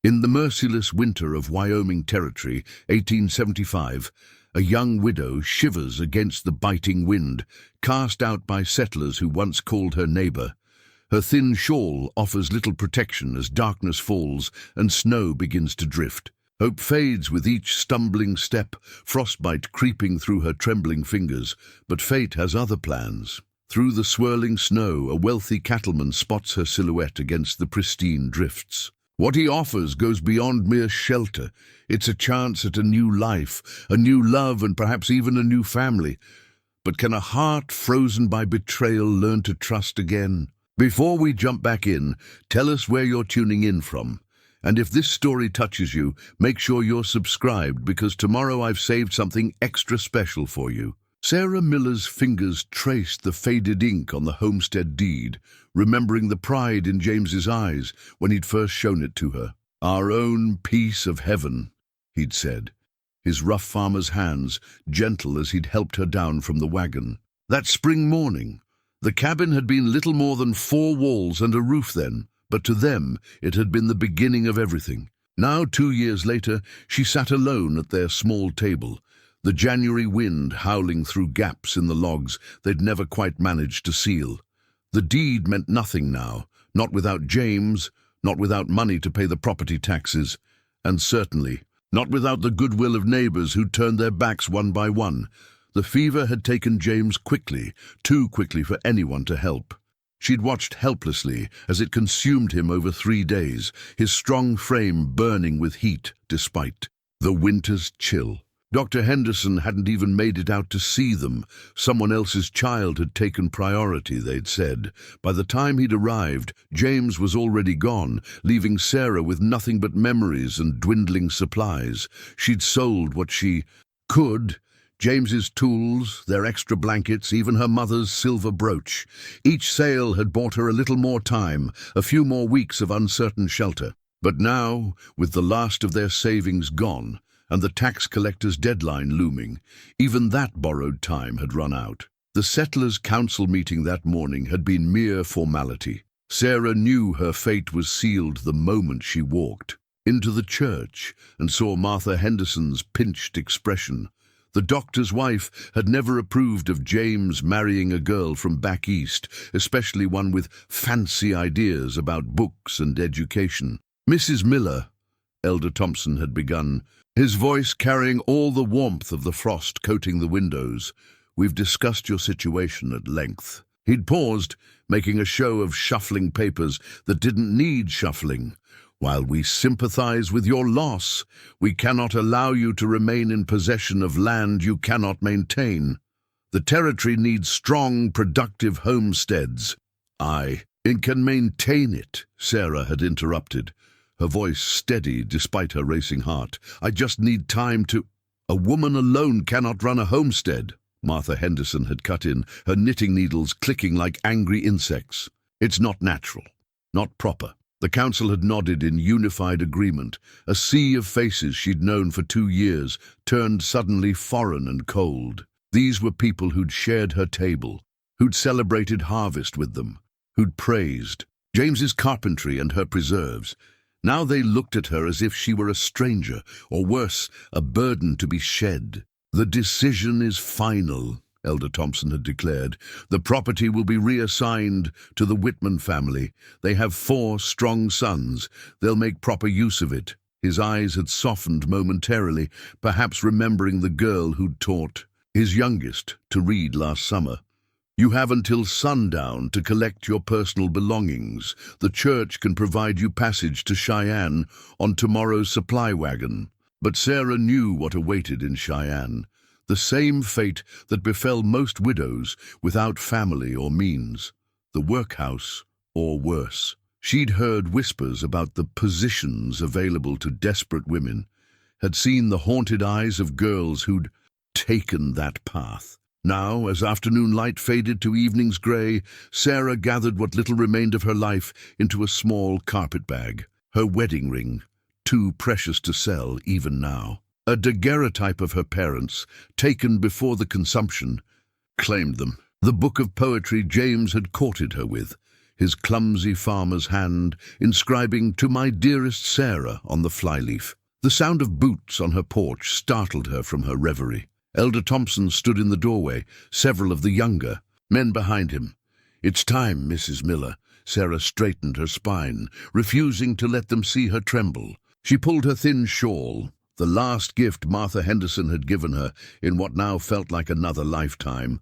In the merciless winter of Wyoming Territory, 1875, a young widow shivers against the biting wind, cast out by settlers who once called her neighbor. Her thin shawl offers little protection as darkness falls and snow begins to drift. Hope fades with each stumbling step, frostbite creeping through her trembling fingers, but fate has other plans. Through the swirling snow, a wealthy cattleman spots her silhouette against the pristine drifts. What he offers goes beyond mere shelter. It's a chance at a new life, a new love, and perhaps even a new family. But can a heart frozen by betrayal learn to trust again? Before we jump back in, tell us where you're tuning in from. And if this story touches you, make sure you're subscribed, because tomorrow I've saved something extra special for you. Sarah Miller's fingers traced the faded ink on the homestead deed, remembering the pride in James's eyes when he'd first shown it to her. "Our own piece of heaven," he'd said, his rough farmer's hands gentle as he'd helped her down from the wagon. That spring morning, the cabin had been little more than 4 walls and a roof then, but to them it had been the beginning of everything. Now, 2 years later, she sat alone at their small table, the January wind howling through gaps in the logs they'd never quite managed to seal. The deed meant nothing now, not without James, not without money to pay the property taxes, and certainly not without the goodwill of neighbors who'd turned their backs one by one. The fever had taken James quickly, too quickly for anyone to help. She'd watched helplessly as it consumed him over 3 days, his strong frame burning with heat despite the winter's chill. Dr. Henderson hadn't even made it out to see them. Someone else's child had taken priority, they'd said. By the time he'd arrived, James was already gone, leaving Sarah with nothing but memories and dwindling supplies. She'd sold what she could, James's tools, their extra blankets, even her mother's silver brooch. Each sale had bought her a little more time, a few more weeks of uncertain shelter. But now, with the last of their savings gone, and the tax collector's deadline looming, even that borrowed time had run out. The settlers' council meeting that morning had been mere formality. Sarah knew her fate was sealed the moment she walked into the church and saw Martha Henderson's pinched expression. The doctor's wife had never approved of James marrying a girl from back east, especially one with fancy ideas about books and education. "Mrs. Miller," Elder Thompson had begun, his voice carrying all the warmth of the frost coating the windows, "We've discussed your situation at length." He'd paused, making a show of shuffling papers that didn't need shuffling. "While we sympathize with your loss, we cannot allow you to remain in possession of land you cannot maintain. The territory needs strong, productive homesteads." "It can maintain it," Sarah had interrupted, her voice steady despite her racing heart. "I just need time to—" "A woman alone cannot run a homestead," Martha Henderson had cut in, her knitting needles clicking like angry insects. "It's not natural, not proper." The council had nodded in unified agreement. A sea of faces she'd known for 2 years turned suddenly foreign and cold. These were people who'd shared her table, who'd celebrated harvest with them, who'd praised James's carpentry and her preserves. Now they looked at her as if she were a stranger, or worse, a burden to be shed. "The decision is final," Elder Thompson had declared. "The property will be reassigned to the Whitman family. They have 4 strong sons. They'll make proper use of it." His eyes had softened momentarily, perhaps remembering the girl who'd taught his youngest to read last summer. "You have until sundown to collect your personal belongings. The church can provide you passage to Cheyenne on tomorrow's supply wagon." But Sarah knew what awaited in Cheyenne. The same fate that befell most widows without family or means. The workhouse, or worse. She'd heard whispers about the positions available to desperate women, had seen the haunted eyes of girls who'd taken that path. Now, as afternoon light faded to evening's grey, Sarah gathered what little remained of her life into a small carpet bag. Her wedding ring, too precious to sell even now. A daguerreotype of her parents, taken before the consumption, claimed them. The book of poetry James had courted her with, his clumsy farmer's hand inscribing "To my dearest Sarah" on the flyleaf. The sound of boots on her porch startled her from her reverie. Elder Thompson stood in the doorway, several of the younger men behind him. "It's time, Mrs. Miller." Sarah straightened her spine, refusing to let them see her tremble. She pulled her thin shawl, the last gift Martha Henderson had given her in what now felt like another lifetime,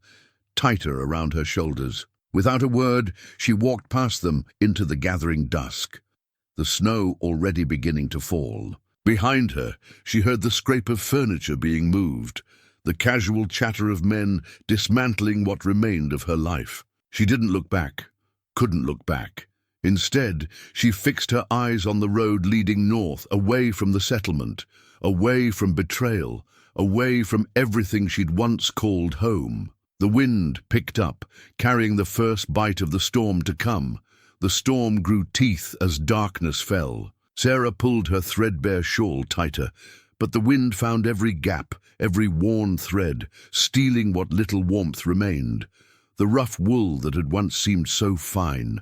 tighter around her shoulders. Without a word, she walked past them into the gathering dusk, the snow already beginning to fall. Behind her, she heard the scrape of furniture being moved, the casual chatter of men dismantling what remained of her life. She didn't look back, couldn't look back. Instead, she fixed her eyes on the road leading north, away from the settlement, away from Betrayal, away from everything she'd once called home. The wind picked up, carrying the first bite of the storm to come. The storm grew teeth as darkness fell. Sarah pulled her threadbare shawl tighter, but the wind found every gap, every worn thread, stealing what little warmth remained. The rough wool that had once seemed so fine,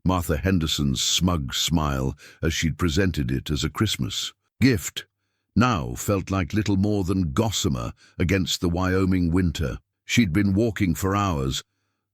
Martha Henderson's smug smile as she'd presented it as a Christmas gift, now felt like little more than gossamer against the Wyoming winter. She'd been walking for hours,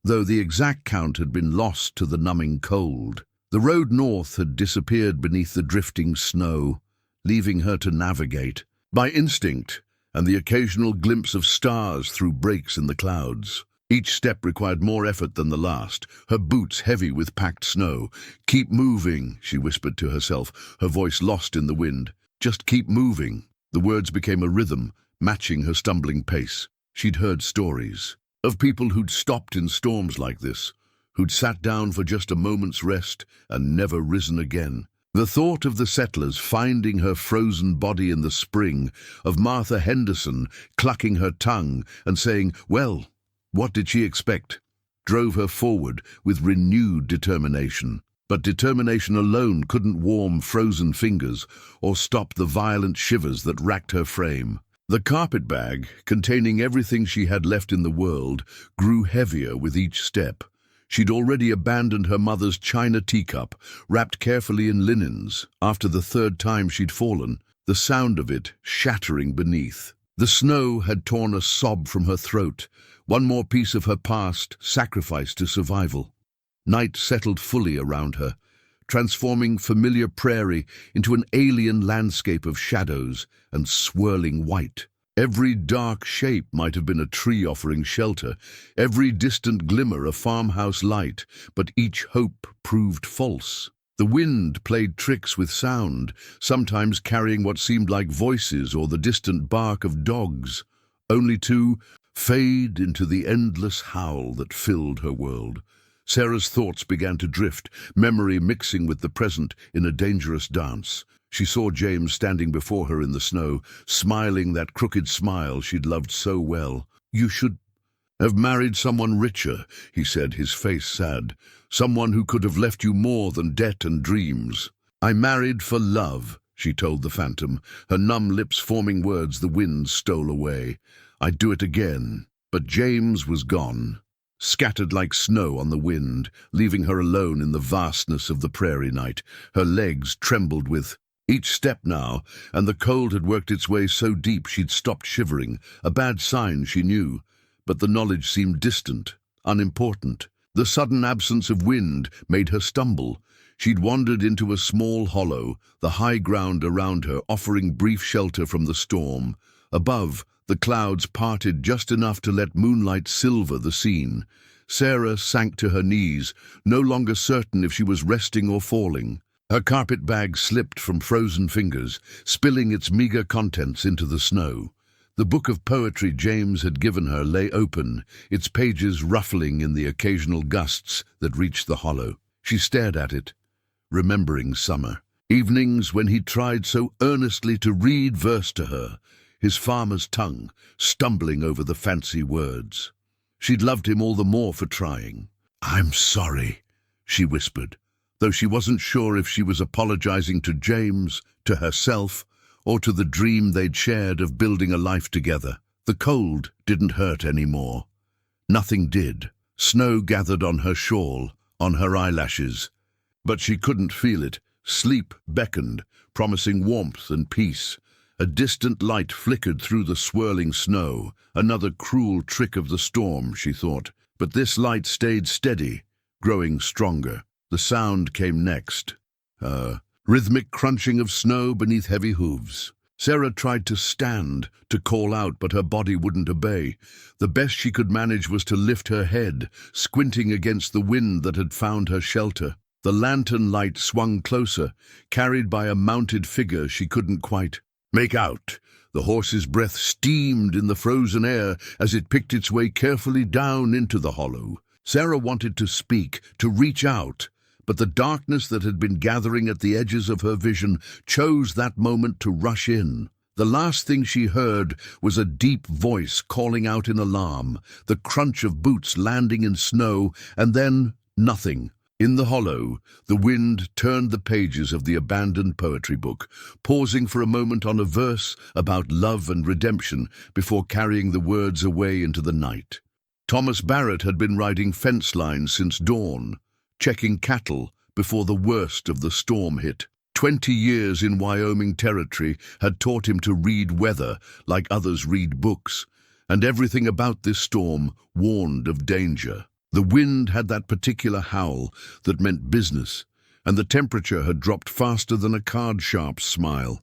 though the exact count had been lost to the numbing cold. The road north had disappeared beneath the drifting snow, leaving her to navigate by instinct and the occasional glimpse of stars through breaks in the clouds. Each step required more effort than the last, her boots heavy with packed snow. "Keep moving," she whispered to herself, her voice lost in the wind. "Just keep moving." The words became a rhythm, matching her stumbling pace. She'd heard stories of people who'd stopped in storms like this, who'd sat down for just a moment's rest and never risen again. The thought of the settlers finding her frozen body in the spring, of Martha Henderson clucking her tongue and saying, "Well, what did she expect?" drove her forward with renewed determination. But determination alone couldn't warm frozen fingers or stop the violent shivers that racked her frame. The carpet bag, containing everything she had left in the world, grew heavier with each step. She'd already abandoned her mother's china teacup, wrapped carefully in linens, after the third time she'd fallen, the sound of it shattering beneath. The snow had torn a sob from her throat, one more piece of her past sacrificed to survival. Night settled fully around her, transforming familiar prairie into an alien landscape of shadows and swirling white. Every dark shape might have been a tree offering shelter, every distant glimmer a farmhouse light, but each hope proved false. The wind played tricks with sound, sometimes carrying what seemed like voices or the distant bark of dogs, only to fade into the endless howl that filled her world. Sarah's thoughts began to drift, memory mixing with the present in a dangerous dance. She saw James standing before her in the snow, smiling that crooked smile she'd loved so well. "You should have married someone richer," he said, his face sad. "Someone who could have left you more than debt and dreams." "I married for love," she told the phantom, her numb lips forming words the wind stole away. "I'd do it again." But James was gone, scattered like snow on the wind, leaving her alone in the vastness of the prairie night. Her legs trembled with each step now, and the cold had worked its way so deep she'd stopped shivering, a bad sign she knew, but the knowledge seemed distant, unimportant. The sudden absence of wind made her stumble. She'd wandered into a small hollow, the high ground around her offering brief shelter from the storm. Above, the clouds parted just enough to let moonlight silver the scene. Sarah sank to her knees, no longer certain if she was resting or falling. Her carpet bag slipped from frozen fingers, spilling its meager contents into the snow. The book of poetry James had given her lay open, its pages ruffling in the occasional gusts that reached the hollow. She stared at it, remembering summer. Evenings when he tried so earnestly to read verse to her, his farmer's tongue stumbling over the fancy words. She'd loved him all the more for trying. "I'm sorry," she whispered, though she wasn't sure if she was apologizing to James, to herself, or to the dream they'd shared of building a life together. The cold didn't hurt anymore. Nothing did. Snow gathered on her shawl, on her eyelashes. But she couldn't feel it. Sleep beckoned, promising warmth and peace. A distant light flickered through the swirling snow. Another cruel trick of the storm, she thought. But this light stayed steady, growing stronger. The sound came next. Rhythmic crunching of snow beneath heavy hooves. Sarah tried to stand, to call out, but her body wouldn't obey. The best she could manage was to lift her head, squinting against the wind that had found her shelter. The lantern light swung closer, carried by a mounted figure she couldn't quite make out. The horse's breath steamed in the frozen air as it picked its way carefully down into the hollow. Sarah wanted to speak, to reach out, but the darkness that had been gathering at the edges of her vision chose that moment to rush in. The last thing she heard was a deep voice calling out in alarm, the crunch of boots landing in snow, and then nothing. In the hollow, the wind turned the pages of the abandoned poetry book, pausing for a moment on a verse about love and redemption before carrying the words away into the night. Thomas Barrett had been riding fence lines since dawn, checking cattle before the worst of the storm hit. 20 years in Wyoming territory had taught him to read weather like others read books, and everything about this storm warned of danger. The wind had that particular howl that meant business, and the temperature had dropped faster than a card-sharp's smile.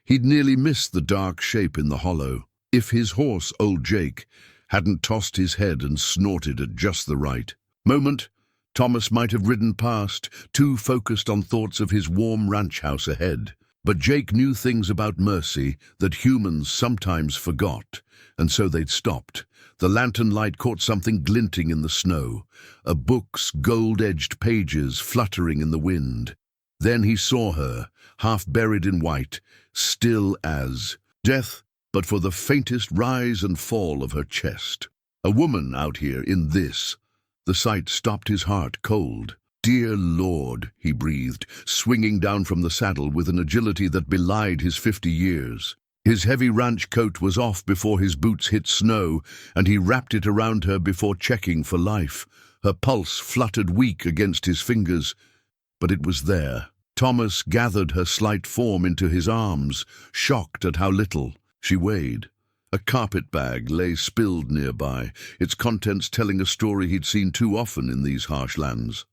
He'd nearly missed the dark shape in the hollow. If his horse, old Jake, hadn't tossed his head and snorted at just the right moment, Thomas might have ridden past, too focused on thoughts of his warm ranch house ahead. But Jake knew things about mercy that humans sometimes forgot, and so they'd stopped. The lantern light caught something glinting in the snow, a book's gold-edged pages fluttering in the wind. Then he saw her, half buried in white, still as death, but for the faintest rise and fall of her chest. A woman out here in this. The sight stopped his heart cold. "Dear Lord," he breathed, swinging down from the saddle with an agility that belied his 50 years. His heavy ranch coat was off before his boots hit snow, and he wrapped it around her before checking for life. Her pulse fluttered weak against his fingers, but it was there. Thomas gathered her slight form into his arms, shocked at how little she weighed. A carpet bag lay spilled nearby, its contents telling a story he'd seen too often in these harsh lands.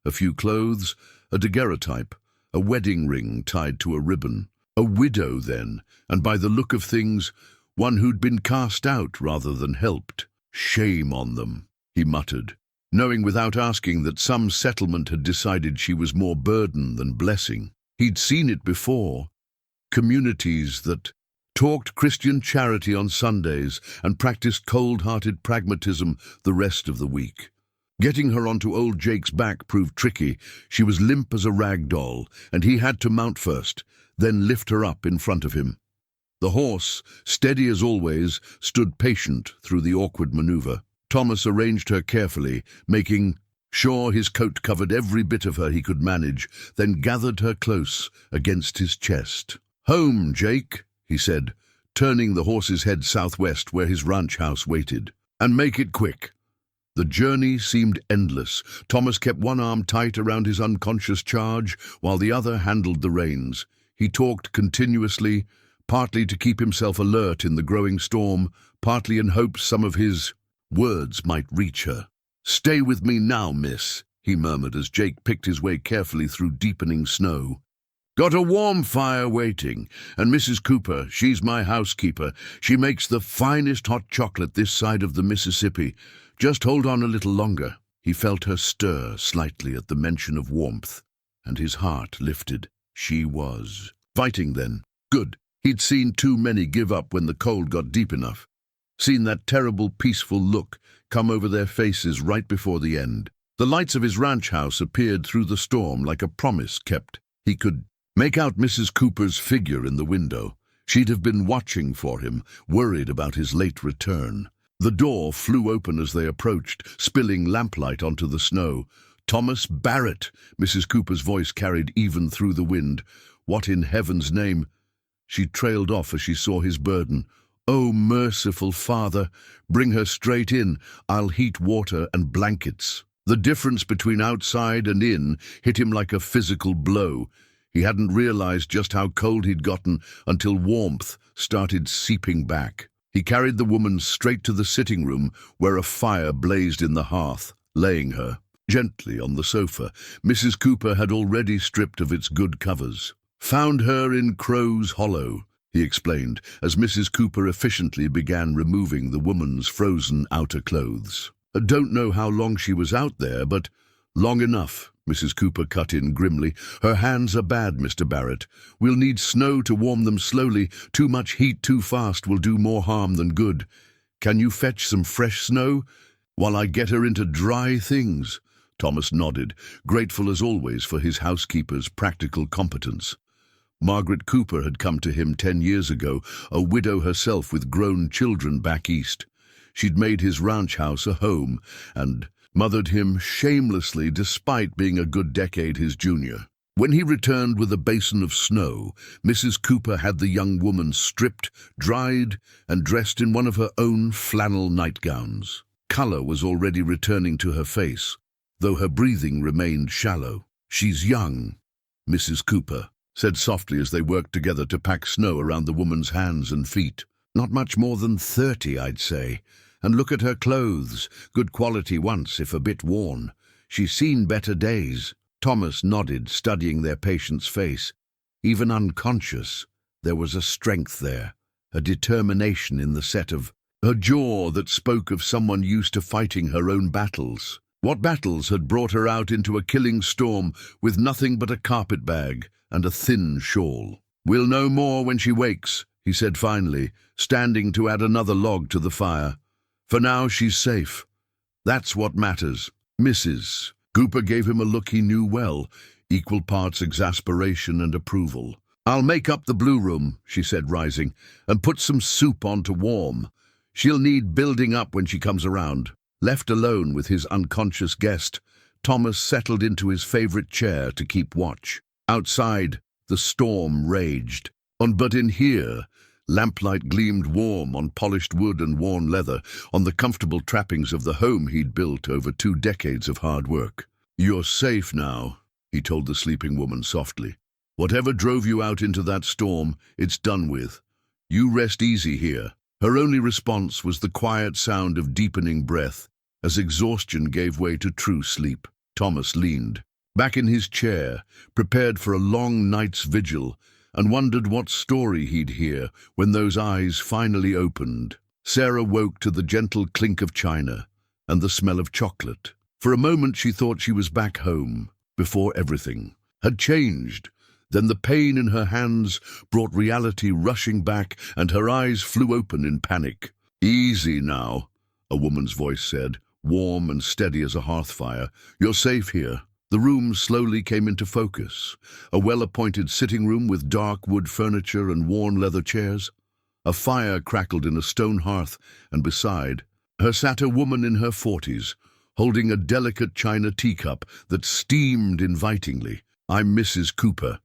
A few clothes, a daguerreotype, a wedding ring tied to a ribbon. A widow, then, and by the look of things, one who'd been cast out rather than helped. "Shame on them," he muttered, knowing without asking that some settlement had decided she was more burden than blessing. He'd seen it before. Communities that talked Christian charity on Sundays and practiced cold-hearted pragmatism the rest of the week. Getting her onto old Jake's back proved tricky. She was limp as a rag doll, and he had to mount first, then lift her up in front of him. The horse, steady as always, stood patient through the awkward maneuver. Thomas arranged her carefully, making sure his coat covered every bit of her he could manage, then gathered her close against his chest. "Home, Jake," he said, turning the horse's head southwest where his ranch house waited. "And make it quick." The journey seemed endless. Thomas kept one arm tight around his unconscious charge, while the other handled the reins. He talked continuously, partly to keep himself alert in the growing storm, partly in hopes some of his words might reach her. "Stay with me now, miss," he murmured as Jake picked his way carefully through deepening snow. "Got a warm fire waiting, and Mrs. Cooper, she's my housekeeper. She makes the finest hot chocolate this side of the Mississippi. Just hold on a little longer." He felt her stir slightly at the mention of warmth, and his heart lifted. She was fighting then. Good. He'd seen too many give up when the cold got deep enough. Seen that terrible, peaceful look come over their faces right before the end. The lights of his ranch house appeared through the storm like a promise kept. He could make out Mrs. Cooper's figure in the window. She'd have been watching for him, worried about his late return. The door flew open as they approached, spilling lamplight onto the snow. "Thomas Barrett," Mrs. Cooper's voice carried even through the wind. "What in heaven's name?" She trailed off as she saw his burden. "Oh, merciful Father, bring her straight in. I'll heat water and blankets." The difference between outside and in hit him like a physical blow. He hadn't realized just how cold he'd gotten until warmth started seeping back. He carried the woman straight to the sitting room where a fire blazed in the hearth, laying her gently on the sofa. Mrs. Cooper had already stripped of its good covers. "Found her in Crow's Hollow," he explained, as Mrs. Cooper efficiently began removing the woman's frozen outer clothes. "Don't know how long she was out there, but long enough," Mrs. Cooper cut in grimly. "Her hands are bad, Mr. Barrett. We'll need snow to warm them slowly. Too much heat too fast will do more harm than good. Can you fetch some fresh snow while I get her into dry things?" Thomas nodded, grateful as always for his housekeeper's practical competence. Margaret Cooper had come to him 10 years ago, a widow herself with grown children back east. She'd made his ranch house a home and mothered him shamelessly despite being a good decade his junior. When he returned with a basin of snow, Mrs. Cooper had the young woman stripped, dried, and dressed in one of her own flannel nightgowns. Color was already returning to her face, though her breathing remained shallow. "She's young," Mrs. Cooper said softly as they worked together to pack snow around the woman's hands and feet. "Not much more than 30, I'd say. And look at her clothes, good quality once, if a bit worn. She's seen better days." Thomas nodded, studying their patient's face. Even unconscious, there was a strength there, a determination in the set of her jaw that spoke of someone used to fighting her own battles. What battles had brought her out into a killing storm with nothing but a carpet bag and a thin shawl? "We'll know more when she wakes," he said finally, standing to add another log to the fire. "For now, she's safe. That's what matters." Mrs. Cooper gave him a look he knew well, equal parts exasperation and approval. "I'll make up the blue room," she said, rising, "and put some soup on to warm. She'll need building up when she comes around." Left alone with his unconscious guest, Thomas settled into his favorite chair to keep watch. Outside, the storm raged. But in here, lamplight gleamed warm on polished wood and worn leather, on the comfortable trappings of the home he'd built over 2 decades of hard work. "You're safe now," he told the sleeping woman softly. "Whatever drove you out into that storm, it's done with. You rest easy here." Her only response was the quiet sound of deepening breath as exhaustion gave way to true sleep. Thomas leaned back in his chair, prepared for a long night's vigil, and wondered what story he'd hear when those eyes finally opened. Sarah woke to the gentle clink of china and the smell of chocolate. For a moment she thought she was back home, before everything had changed. Then the pain in her hands brought reality rushing back, and her eyes flew open in panic. "Easy now," a woman's voice said, warm and steady as a hearth fire. "You're safe here." The room slowly came into focus, a well-appointed sitting room with dark wood furniture and worn leather chairs. A fire crackled in a stone hearth, and beside her sat a woman in her 40s, holding a delicate china teacup that steamed invitingly. "I'm Mrs. Cooper,"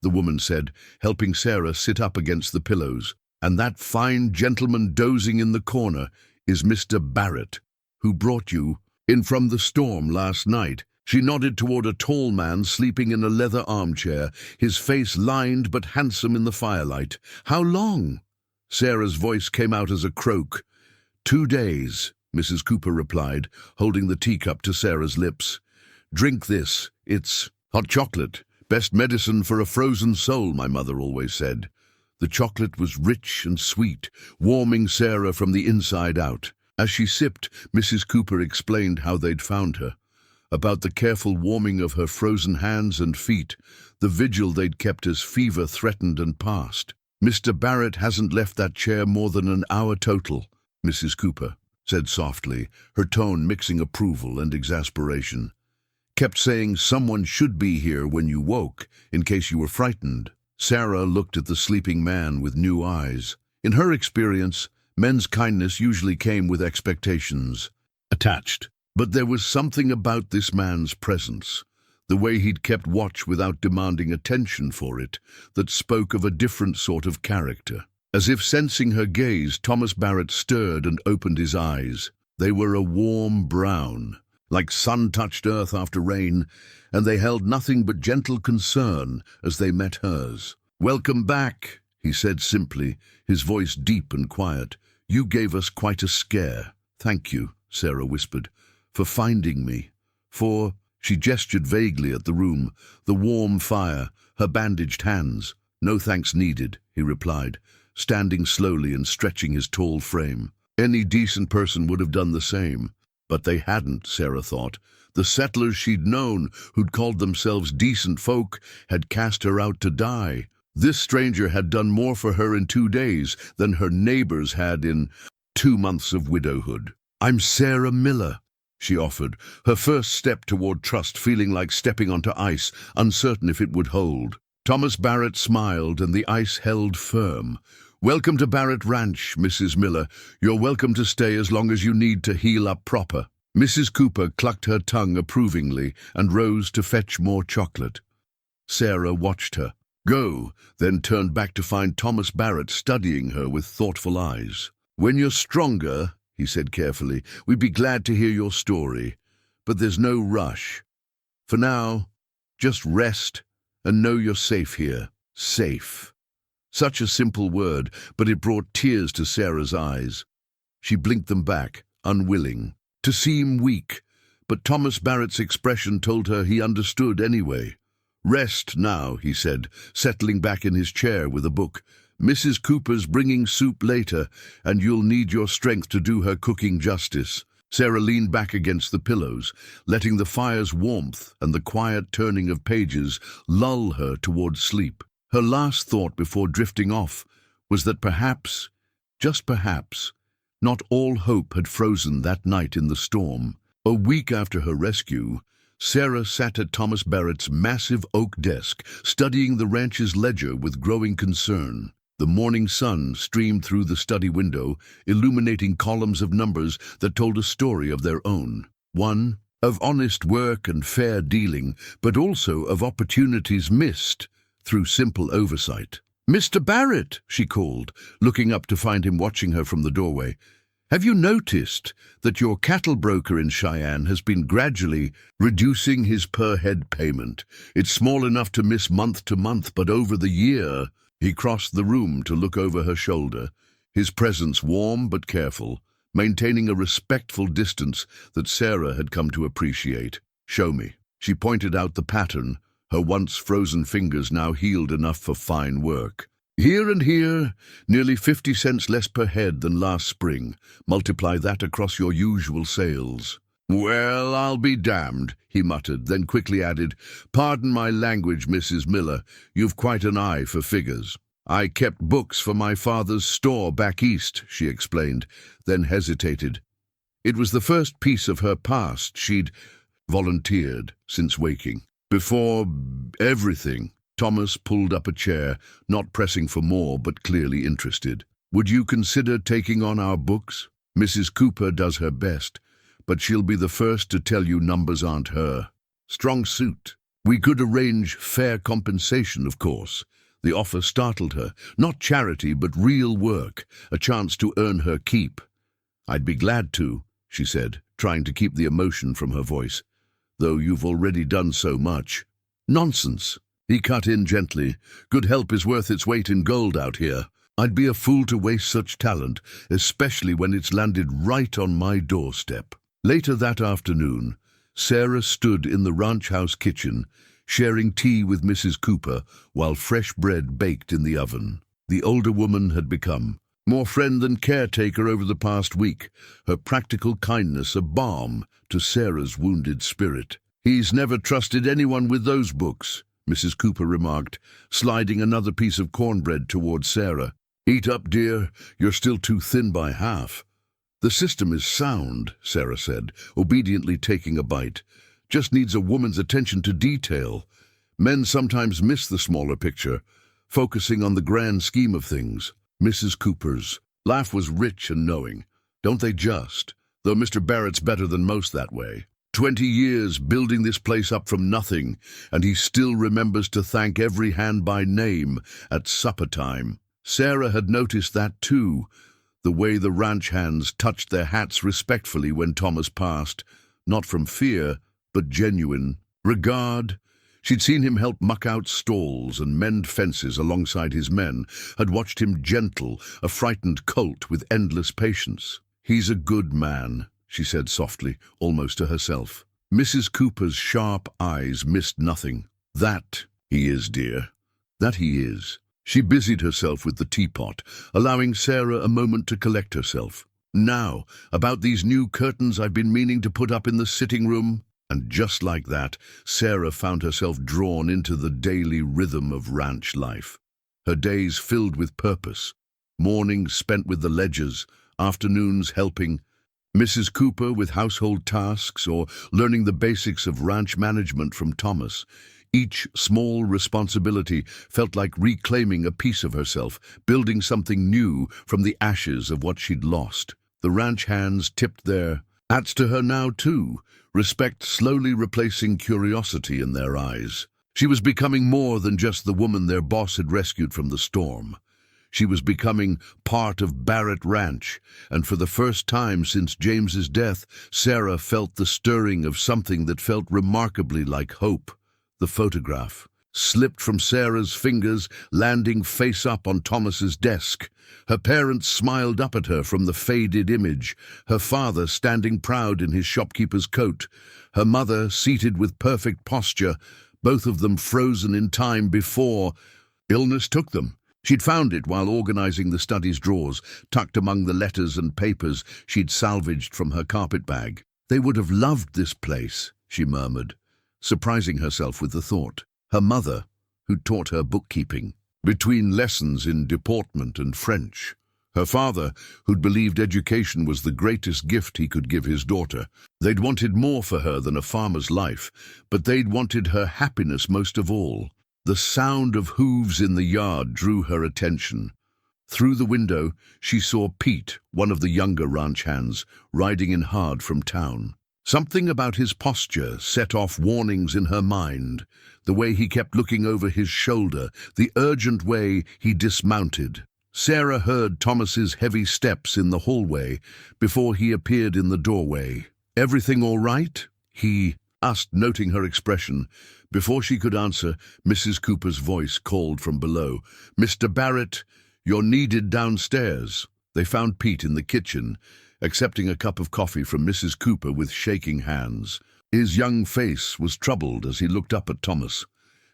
the woman said, helping Sarah sit up against the pillows. "And that fine gentleman dozing in the corner is Mr. Barrett, who brought you in from the storm last night." She nodded toward a tall man sleeping in a leather armchair, his face lined but handsome in the firelight. "How long?" Sarah's voice came out as a croak. 2 days, Mrs. Cooper replied, holding the teacup to Sarah's lips. "Drink this. It's hot chocolate. Best medicine for a frozen soul, my mother always said." The chocolate was rich and sweet, warming Sarah from the inside out. As she sipped, Mrs. Cooper explained how they'd found her, about the careful warming of her frozen hands and feet, the vigil they'd kept as fever threatened and passed. "Mr. Barrett hasn't left that chair more than an hour total," Mrs. Cooper said softly, her tone mixing approval and exasperation. "Kept saying someone should be here when you woke, in case you were frightened." Sarah looked at the sleeping man with new eyes. In her experience, men's kindness usually came with expectations attached. But there was something about this man's presence, the way he'd kept watch without demanding attention for it, that spoke of a different sort of character. As if sensing her gaze, Thomas Barrett stirred and opened his eyes. They were a warm brown, like sun-touched earth after rain, and they held nothing but gentle concern as they met hers. "Welcome back," he said simply, his voice deep and quiet. "You gave us quite a scare." "Thank you," Sarah whispered, "for finding me. For—" She gestured vaguely at the room, the warm fire, her bandaged hands. "No thanks needed," he replied, standing slowly and stretching his tall frame. Any decent person would have done the same. But they hadn't, Sarah thought. The settlers she'd known, who'd called themselves decent folk, had cast her out to die. This stranger had done more for her in 2 days than her neighbors had in 2 months of widowhood. "I'm Sarah Miller," she offered, her first step toward trust feeling like stepping onto ice, uncertain if it would hold. Thomas Barrett smiled, and the ice held firm. "Welcome to Barrett Ranch, Mrs. Miller. You're welcome to stay as long as you need to heal up proper." Mrs. Cooper clucked her tongue approvingly and rose to fetch more chocolate. Sarah watched her go, then turned back to find Thomas Barrett studying her with thoughtful eyes. "When you're stronger," he said carefully, "we'd be glad to hear your story. But there's no rush. For now, just rest and know you're safe here." Safe. Such a simple word, but it brought tears to Sarah's eyes. She blinked them back, unwilling to seem weak, but Thomas Barrett's expression told her he understood anyway. "Rest now," he said, settling back in his chair with a book. "Mrs. Cooper's bringing soup later, and you'll need your strength to do her cooking justice." Sarah leaned back against the pillows, letting the fire's warmth and the quiet turning of pages lull her toward sleep. Her last thought before drifting off was that perhaps, just perhaps, not all hope had frozen that night in the storm. A week after her rescue, Sarah sat at Thomas Barrett's massive oak desk, studying the ranch's ledger with growing concern. The morning sun streamed through the study window, illuminating columns of numbers that told a story of their own. One of honest work and fair dealing, but also of opportunities missed through simple oversight. "Mr. Barrett," she called, looking up to find him watching her from the doorway. "Have you noticed that your cattle broker in Cheyenne has been gradually reducing his per-head payment? It's small enough to miss month to month, but over the year—" He crossed the room to look over her shoulder, his presence warm but careful, maintaining a respectful distance that Sarah had come to appreciate. "Show me." She pointed out the pattern, her once frozen fingers now healed enough for fine work. "Here and here, nearly 50 cents less per head than last spring. Multiply that across your usual sales." "Well, I'll be damned," he muttered, then quickly added, "Pardon my language, Mrs. Miller. You've quite an eye for figures." "I kept books for my father's store back east," she explained, then hesitated. It was the first piece of her past she'd volunteered since waking. "Before everything." Thomas pulled up a chair, not pressing for more but clearly interested. "Would you consider taking on our books? Mrs. Cooper does her best, but she'll be the first to tell you numbers aren't her strong suit. We could arrange fair compensation, of course." The offer startled her. Not charity, but real work, a chance to earn her keep. "I'd be glad to," she said, trying to keep the emotion from her voice. "Though you've already done so much." "Nonsense," he cut in gently. "Good help is worth its weight in gold out here. I'd be a fool to waste such talent, especially when it's landed right on my doorstep." Later that afternoon, Sarah stood in the ranch house kitchen, sharing tea with Mrs. Cooper while fresh bread baked in the oven. The older woman had become more friend than caretaker over the past week, her practical kindness a balm to Sarah's wounded spirit. "He's never trusted anyone with those books," Mrs. Cooper remarked, sliding another piece of cornbread toward Sarah. "Eat up, dear. You're still too thin by half." "The system is sound," Sarah said, obediently taking a bite. "Just needs a woman's attention to detail. Men sometimes miss the smaller picture, focusing on the grand scheme of things." Mrs. Cooper's laugh was rich and knowing. "Don't they just? Though Mr. Barrett's better than most that way. 20 years building this place up from nothing, and he still remembers to thank every hand by name at supper time." Sarah had noticed that too, the way the ranch hands touched their hats respectfully when Thomas passed, not from fear, but genuine regard. She'd seen him help muck out stalls and mend fences alongside his men, had watched him gentle a frightened colt with endless patience. "He's a good man," she said softly, almost to herself. Mrs. Cooper's sharp eyes missed nothing. "That he is, dear. That he is." She busied herself with the teapot, allowing Sarah a moment to collect herself. "Now, about these new curtains I've been meaning to put up in the sitting room." And just like that, Sarah found herself drawn into the daily rhythm of ranch life. Her days filled with purpose, mornings spent with the ledgers, afternoons helping Mrs. Cooper with household tasks or learning the basics of ranch management from Thomas. Each small responsibility felt like reclaiming a piece of herself, building something new from the ashes of what she'd lost. The ranch hands tipped their hats to her now too, respect slowly replacing curiosity in their eyes. She was becoming more than just the woman their boss had rescued from the storm. She was becoming part of Barrett Ranch, and for the first time since James's death, Sarah felt the stirring of something that felt remarkably like hope. The photograph slipped from Sarah's fingers, landing face up on Thomas's desk. Her parents smiled up at her from the faded image, her father standing proud in his shopkeeper's coat, her mother seated with perfect posture, both of them frozen in time before illness took them. She'd found it while organizing the study's drawers, tucked among the letters and papers she'd salvaged from her carpet bag. "They would have loved this place," she murmured, surprising herself with the thought. Her mother, who'd taught her bookkeeping, between lessons in deportment and French. Her father, who'd believed education was the greatest gift he could give his daughter. They'd wanted more for her than a farmer's life, but they'd wanted her happiness most of all. The sound of hooves in the yard drew her attention. Through the window, she saw Pete, one of the younger ranch hands, riding in hard from town. Something about his posture set off warnings in her mind. The way he kept looking over his shoulder, the urgent way he dismounted. Sarah heard Thomas's heavy steps in the hallway before he appeared in the doorway. "Everything all right?" he asked, noting her expression. Before she could answer, Mrs. Cooper's voice called from below. "Mr. Barrett, you're needed downstairs." They found Pete in the kitchen, accepting a cup of coffee from Mrs. Cooper with shaking hands. His young face was troubled as he looked up at Thomas.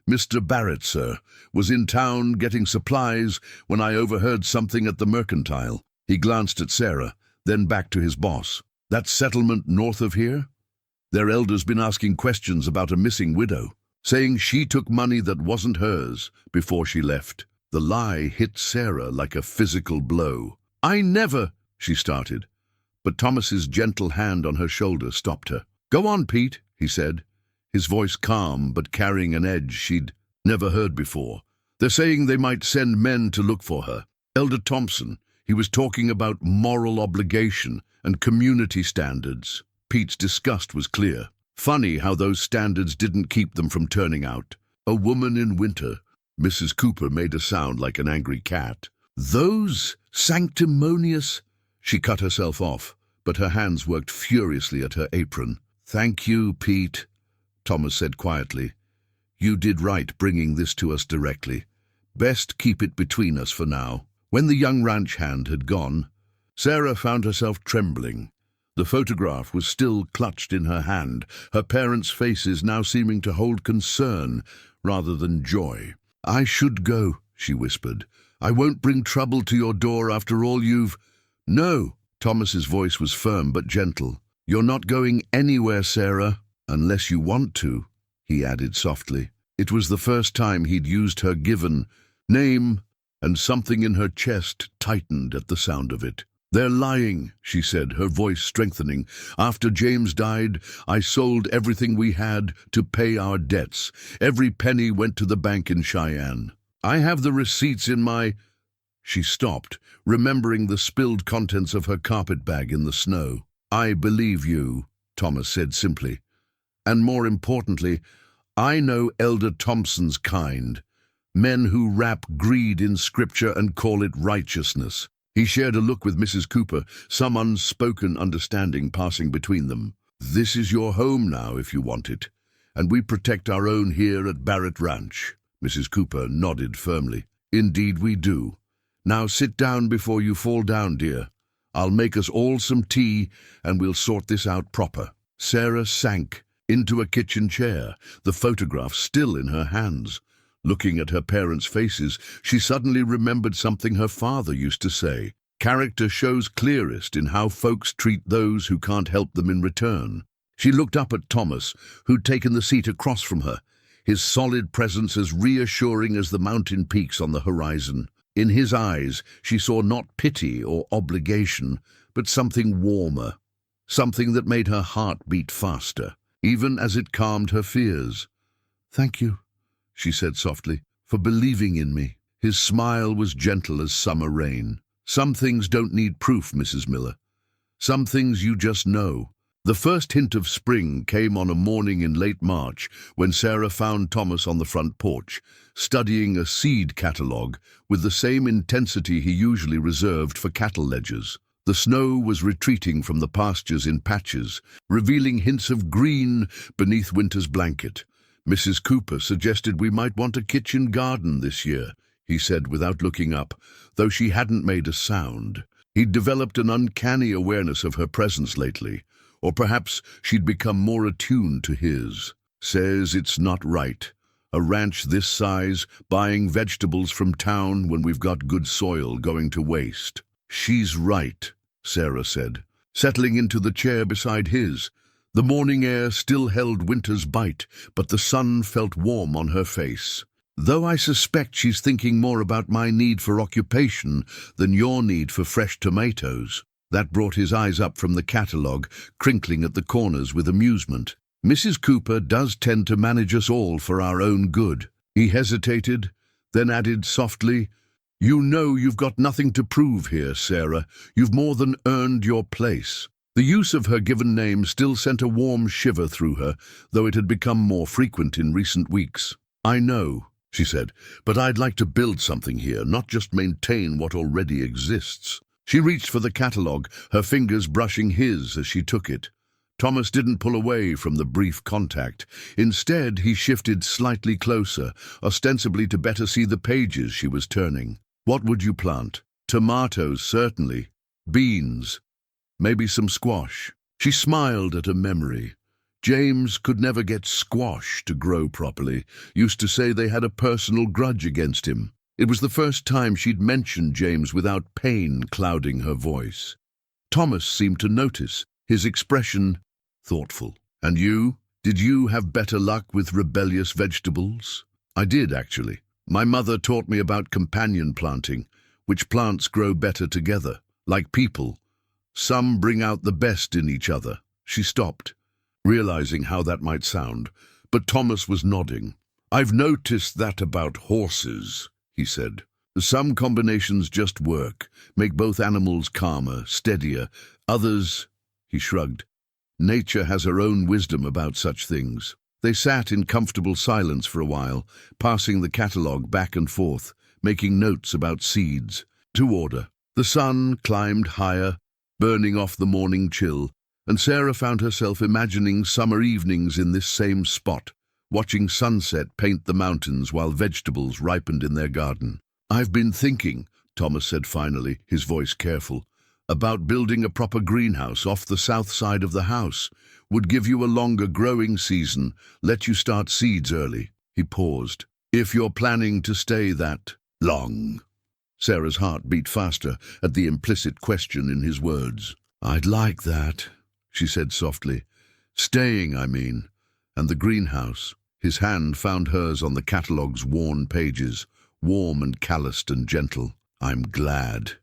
"Mr. Barrett, sir, was in town getting supplies when I overheard something at the mercantile." He glanced at Sarah, then back to his boss. "That settlement north of here? Their elder's been asking questions about a missing widow, saying she took money that wasn't hers before she left." The lie hit Sarah like a physical blow. "I never," she started, but Thomas's gentle hand on her shoulder stopped her. "Go on, Pete," he said, his voice calm but carrying an edge she'd never heard before. "They're saying they might send men to look for her. Elder Thompson, he was talking about moral obligation and community standards." Pete's disgust was clear. Funny how those standards didn't keep them from turning out. "A woman in winter." Mrs. Cooper made a sound like an angry cat. "Those sanctimonious—" She cut herself off, but her hands worked furiously at her apron. "Thank you, Pete," Thomas said quietly. "You did right bringing this to us directly. Best keep it between us for now." When the young ranch hand had gone, Sarah found herself trembling. The photograph was still clutched in her hand, her parents' faces now seeming to hold concern rather than joy. "I should go," she whispered. "I won't bring trouble to your door after all you've—" "No," Thomas's voice was firm but gentle. "You're not going anywhere, Sarah, unless you want to," he added softly. It was the first time he'd used her given name, and something in her chest tightened at the sound of it. "They're lying," she said, her voice strengthening. "After James died, I sold everything we had to pay our debts. Every penny went to the bank in Cheyenne. I have the receipts in my—" She stopped, remembering the spilled contents of her carpet bag in the snow. "I believe you," Thomas said simply. "And more importantly, I know Elder Thompson's kind. Men who wrap greed in scripture and call it righteousness." He shared a look with Mrs. Cooper, some unspoken understanding passing between them. This is your home now if you want it, and we protect our own here at Barrett Ranch." Mrs. Cooper nodded firmly. "Indeed we do. Now sit down before you fall down, dear. I'll make us all some tea, and we'll sort this out proper." Sarah sank into a kitchen chair, the photograph still in her hands. Looking at her parents' faces, she suddenly remembered something her father used to say. Character shows clearest in how folks treat those who can't help them in return. She looked up at Thomas, who'd taken the seat across from her, his solid presence as reassuring as the mountain peaks on the horizon. In his eyes, she saw not pity or obligation, but something warmer, something that made her heart beat faster, even as it calmed her fears. "Thank you," she said softly, "for believing in me." His smile was gentle as summer rain. "Some things don't need proof, Mrs. Miller. Some things you just know." The first hint of spring came on a morning in late March when Sarah found Thomas on the front porch, studying a seed catalogue with the same intensity he usually reserved for cattle ledgers. The snow was retreating from the pastures in patches, revealing hints of green beneath winter's blanket. "Mrs. Cooper suggested we might want a kitchen garden this year," he said without looking up, though she hadn't made a sound. He'd developed an uncanny awareness of her presence lately, or perhaps she'd become more attuned to his. "Says it's not right. A ranch this size, buying vegetables from town when we've got good soil going to waste." "She's right," Sarah said, settling into the chair beside his. The morning air still held winter's bite, but the sun felt warm on her face. "Though I suspect she's thinking more about my need for occupation than your need for fresh tomatoes." That brought his eyes up from the catalogue, crinkling at the corners with amusement. "Mrs. Cooper does tend to manage us all for our own good." He hesitated, then added softly, "You know you've got nothing to prove here, Sarah. You've more than earned your place." The use of her given name still sent a warm shiver through her, though it had become more frequent in recent weeks. "I know," she said, "but I'd like to build something here, not just maintain what already exists." She reached for the catalogue, her fingers brushing his as she took it. Thomas didn't pull away from the brief contact. Instead, he shifted slightly closer, ostensibly to better see the pages she was turning. "What would you plant?" "Tomatoes, certainly. Beans. Maybe some squash." She smiled at a memory. James could never get squash to grow properly, used to say they had a personal grudge against him. It was the first time she'd mentioned James without pain clouding her voice. Thomas seemed to notice, his expression thoughtful. "And you? Did you have better luck with rebellious vegetables?" "I did, actually. My mother taught me about companion planting, which plants grow better together, like people. Some bring out the best in each other." She stopped, realizing how that might sound, but Thomas was nodding. "I've noticed that about horses," he said. "Some combinations just work, make both animals calmer, steadier. Others," he shrugged. "Nature has her own wisdom about such things." They sat in comfortable silence for a while, passing the catalogue back and forth, making notes about seeds. To order. The sun climbed higher, burning off the morning chill, and Sarah found herself imagining summer evenings in this same spot, watching sunset paint the mountains while vegetables ripened in their garden. "I've been thinking," Thomas said finally, his voice careful, "about building a proper greenhouse off the south side of the house. Would give you a longer growing season, let you start seeds early." He paused. "If you're planning to stay that long." Sarah's heart beat faster at the implicit question in his words. "I'd like that," she said softly. "Staying, I mean. And the greenhouse." His hand found hers on the catalogue's worn pages, warm and calloused and gentle. "I'm glad,"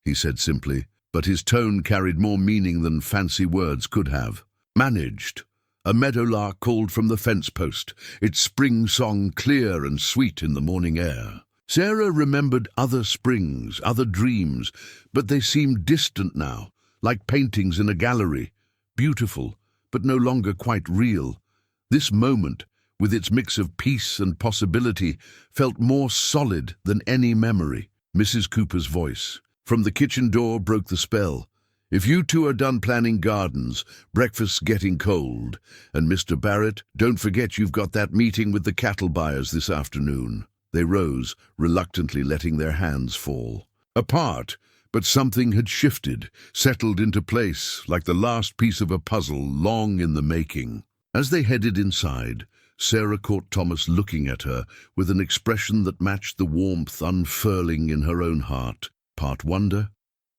he said simply, but his tone carried more meaning than fancy words could have. "Managed." A meadowlark called from the fence post, its spring song clear and sweet in the morning air. Sarah remembered other springs, other dreams, but they seemed distant now, like paintings in a gallery, beautiful, but no longer quite real. This moment, with its mix of peace and possibility, felt more solid than any memory. Mrs. Cooper's voice from the kitchen door broke the spell. If you two are done planning gardens, breakfast's getting cold. And Mr. Barrett, don't forget you've got that meeting with the cattle buyers this afternoon." They rose, reluctantly letting their hands fall. Apart, but something had shifted, settled into place, like the last piece of a puzzle long in the making. As they headed inside, Sarah caught Thomas looking at her with an expression that matched the warmth unfurling in her own heart, part wonder,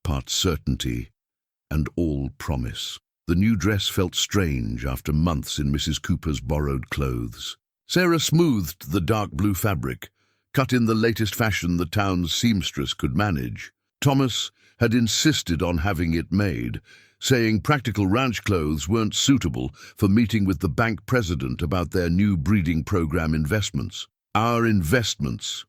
part certainty, and all promise. The new dress felt strange after months in Mrs. Cooper's borrowed clothes. Sarah smoothed the dark blue fabric, cut in the latest fashion the town's seamstress could manage. Thomas had insisted on having it made, saying practical ranch clothes weren't suitable for meeting with the bank president about their new breeding program investments. "Our investments,"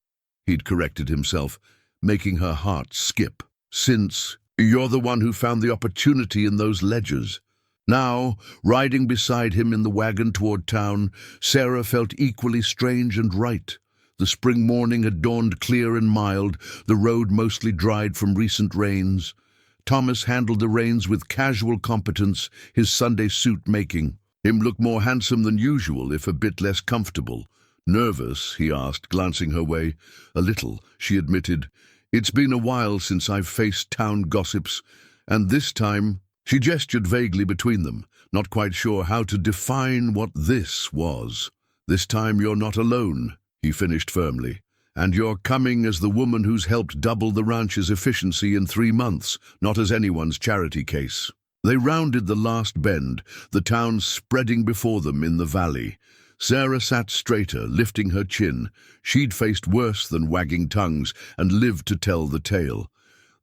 he'd corrected himself, making her heart skip. "Since you're the one who found the opportunity in those ledgers." Now, riding beside him in the wagon toward town, Sarah felt equally strange and right. The spring morning had dawned clear and mild, the road mostly dried from recent rains. Thomas handled the reins with casual competence, his Sunday suit making him look more handsome than usual, if a bit less comfortable. "Nervous?" he asked, glancing her way. "A little," she admitted. "It's been a while since I've faced town gossips, and this time—" She gestured vaguely between them, not quite sure how to define what this was. "This time you're not alone," he finished firmly. "And you're coming as the woman who's helped double the ranch's efficiency in 3 months, not as anyone's charity case." They rounded the last bend, the town spreading before them in the valley. Sarah sat straighter, lifting her chin. She'd faced worse than wagging tongues and lived to tell the tale.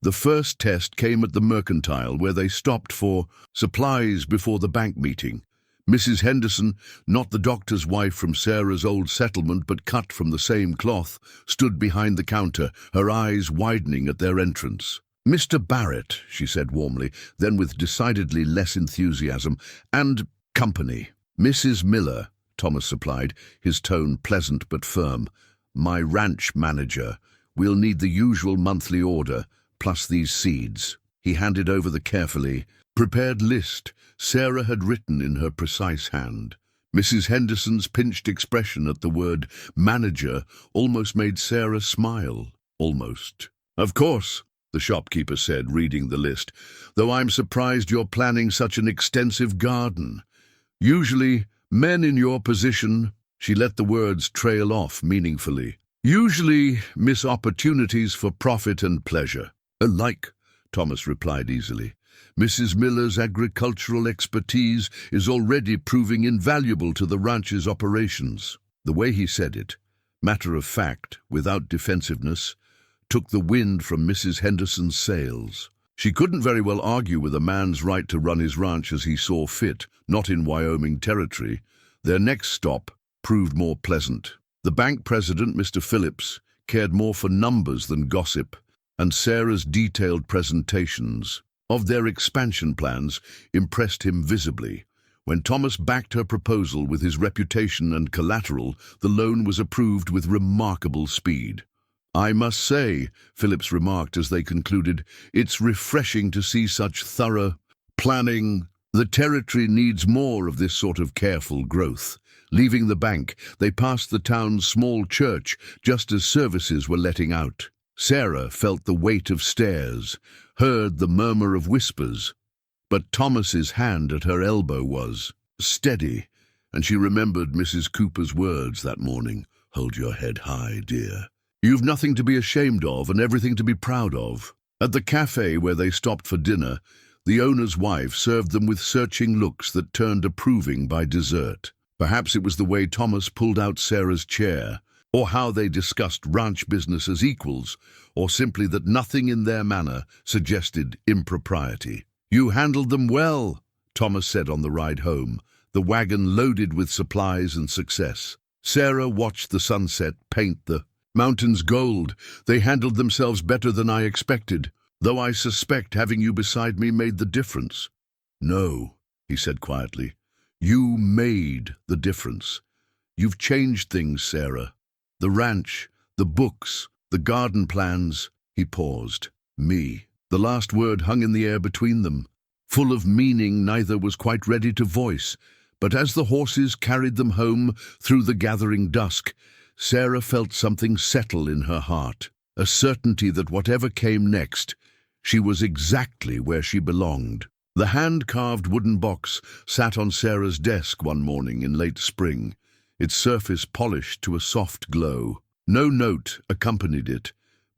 The first test came at the Mercantile, where they stopped for supplies before the bank meeting. Mrs. Henderson, not the doctor's wife from Sarah's old settlement but cut from the same cloth, stood behind the counter, her eyes widening at their entrance. "Mr. Barrett," she said warmly, then with decidedly less enthusiasm, "and company." "Mrs. Miller," Thomas supplied, his tone pleasant but firm. "My ranch manager. We'll need the usual monthly order, plus these seeds." He handed over the carefully prepared list Sarah had written in her precise hand. Mrs. Henderson's pinched expression at the word manager almost made Sarah smile. Almost. "Of course," the shopkeeper said, reading the list, "though I'm surprised you're planning such an extensive garden. Usually, men in your position—" She let the words trail off meaningfully. "Usually miss opportunities for profit and pleasure." "Alike," Thomas replied easily. "Mrs. Miller's agricultural expertise is already proving invaluable to the ranch's operations." The way he said it, matter of fact, without defensiveness, took the wind from Mrs. Henderson's sails. She couldn't very well argue with a man's right to run his ranch as he saw fit, not in Wyoming territory. Their next stop proved more pleasant. The bank president, Mr. Phillips, cared more for numbers than gossip, and Sarah's detailed presentations of their expansion plans impressed him visibly. When Thomas backed her proposal with his reputation and collateral, the loan was approved with remarkable speed. "I must say," Phillips remarked as they concluded, "it's refreshing to see such thorough planning. The territory needs more of this sort of careful growth." Leaving the bank, they passed the town's small church just as services were letting out. Sarah felt the weight of stares, heard the murmur of whispers, but Thomas's hand at her elbow was steady, and she remembered Mrs. Cooper's words that morning. "Hold your head high, dear. You've nothing to be ashamed of and everything to be proud of." At the cafe where they stopped for dinner, the owner's wife served them with searching looks that turned approving by dessert. Perhaps it was the way Thomas pulled out Sarah's chair, or how they discussed ranch business as equals, or simply that nothing in their manner suggested impropriety. "You handled them well," Thomas said on the ride home, the wagon loaded with supplies and success. Sarah watched the sunset paint the mountains gold. "They handled themselves better than I expected, though I suspect having you beside me made the difference." "No," he said quietly. "You made the difference. You've changed things, Sarah. The ranch, the books, the garden plans." He paused. "Me." The last word hung in the air between them, full of meaning neither was quite ready to voice. But as the horses carried them home through the gathering dusk, Sarah felt something settle in her heart, a certainty that whatever came next, she was exactly where she belonged. The hand-carved wooden box sat on Sarah's desk one morning in late spring, its surface polished to a soft glow. No note accompanied it,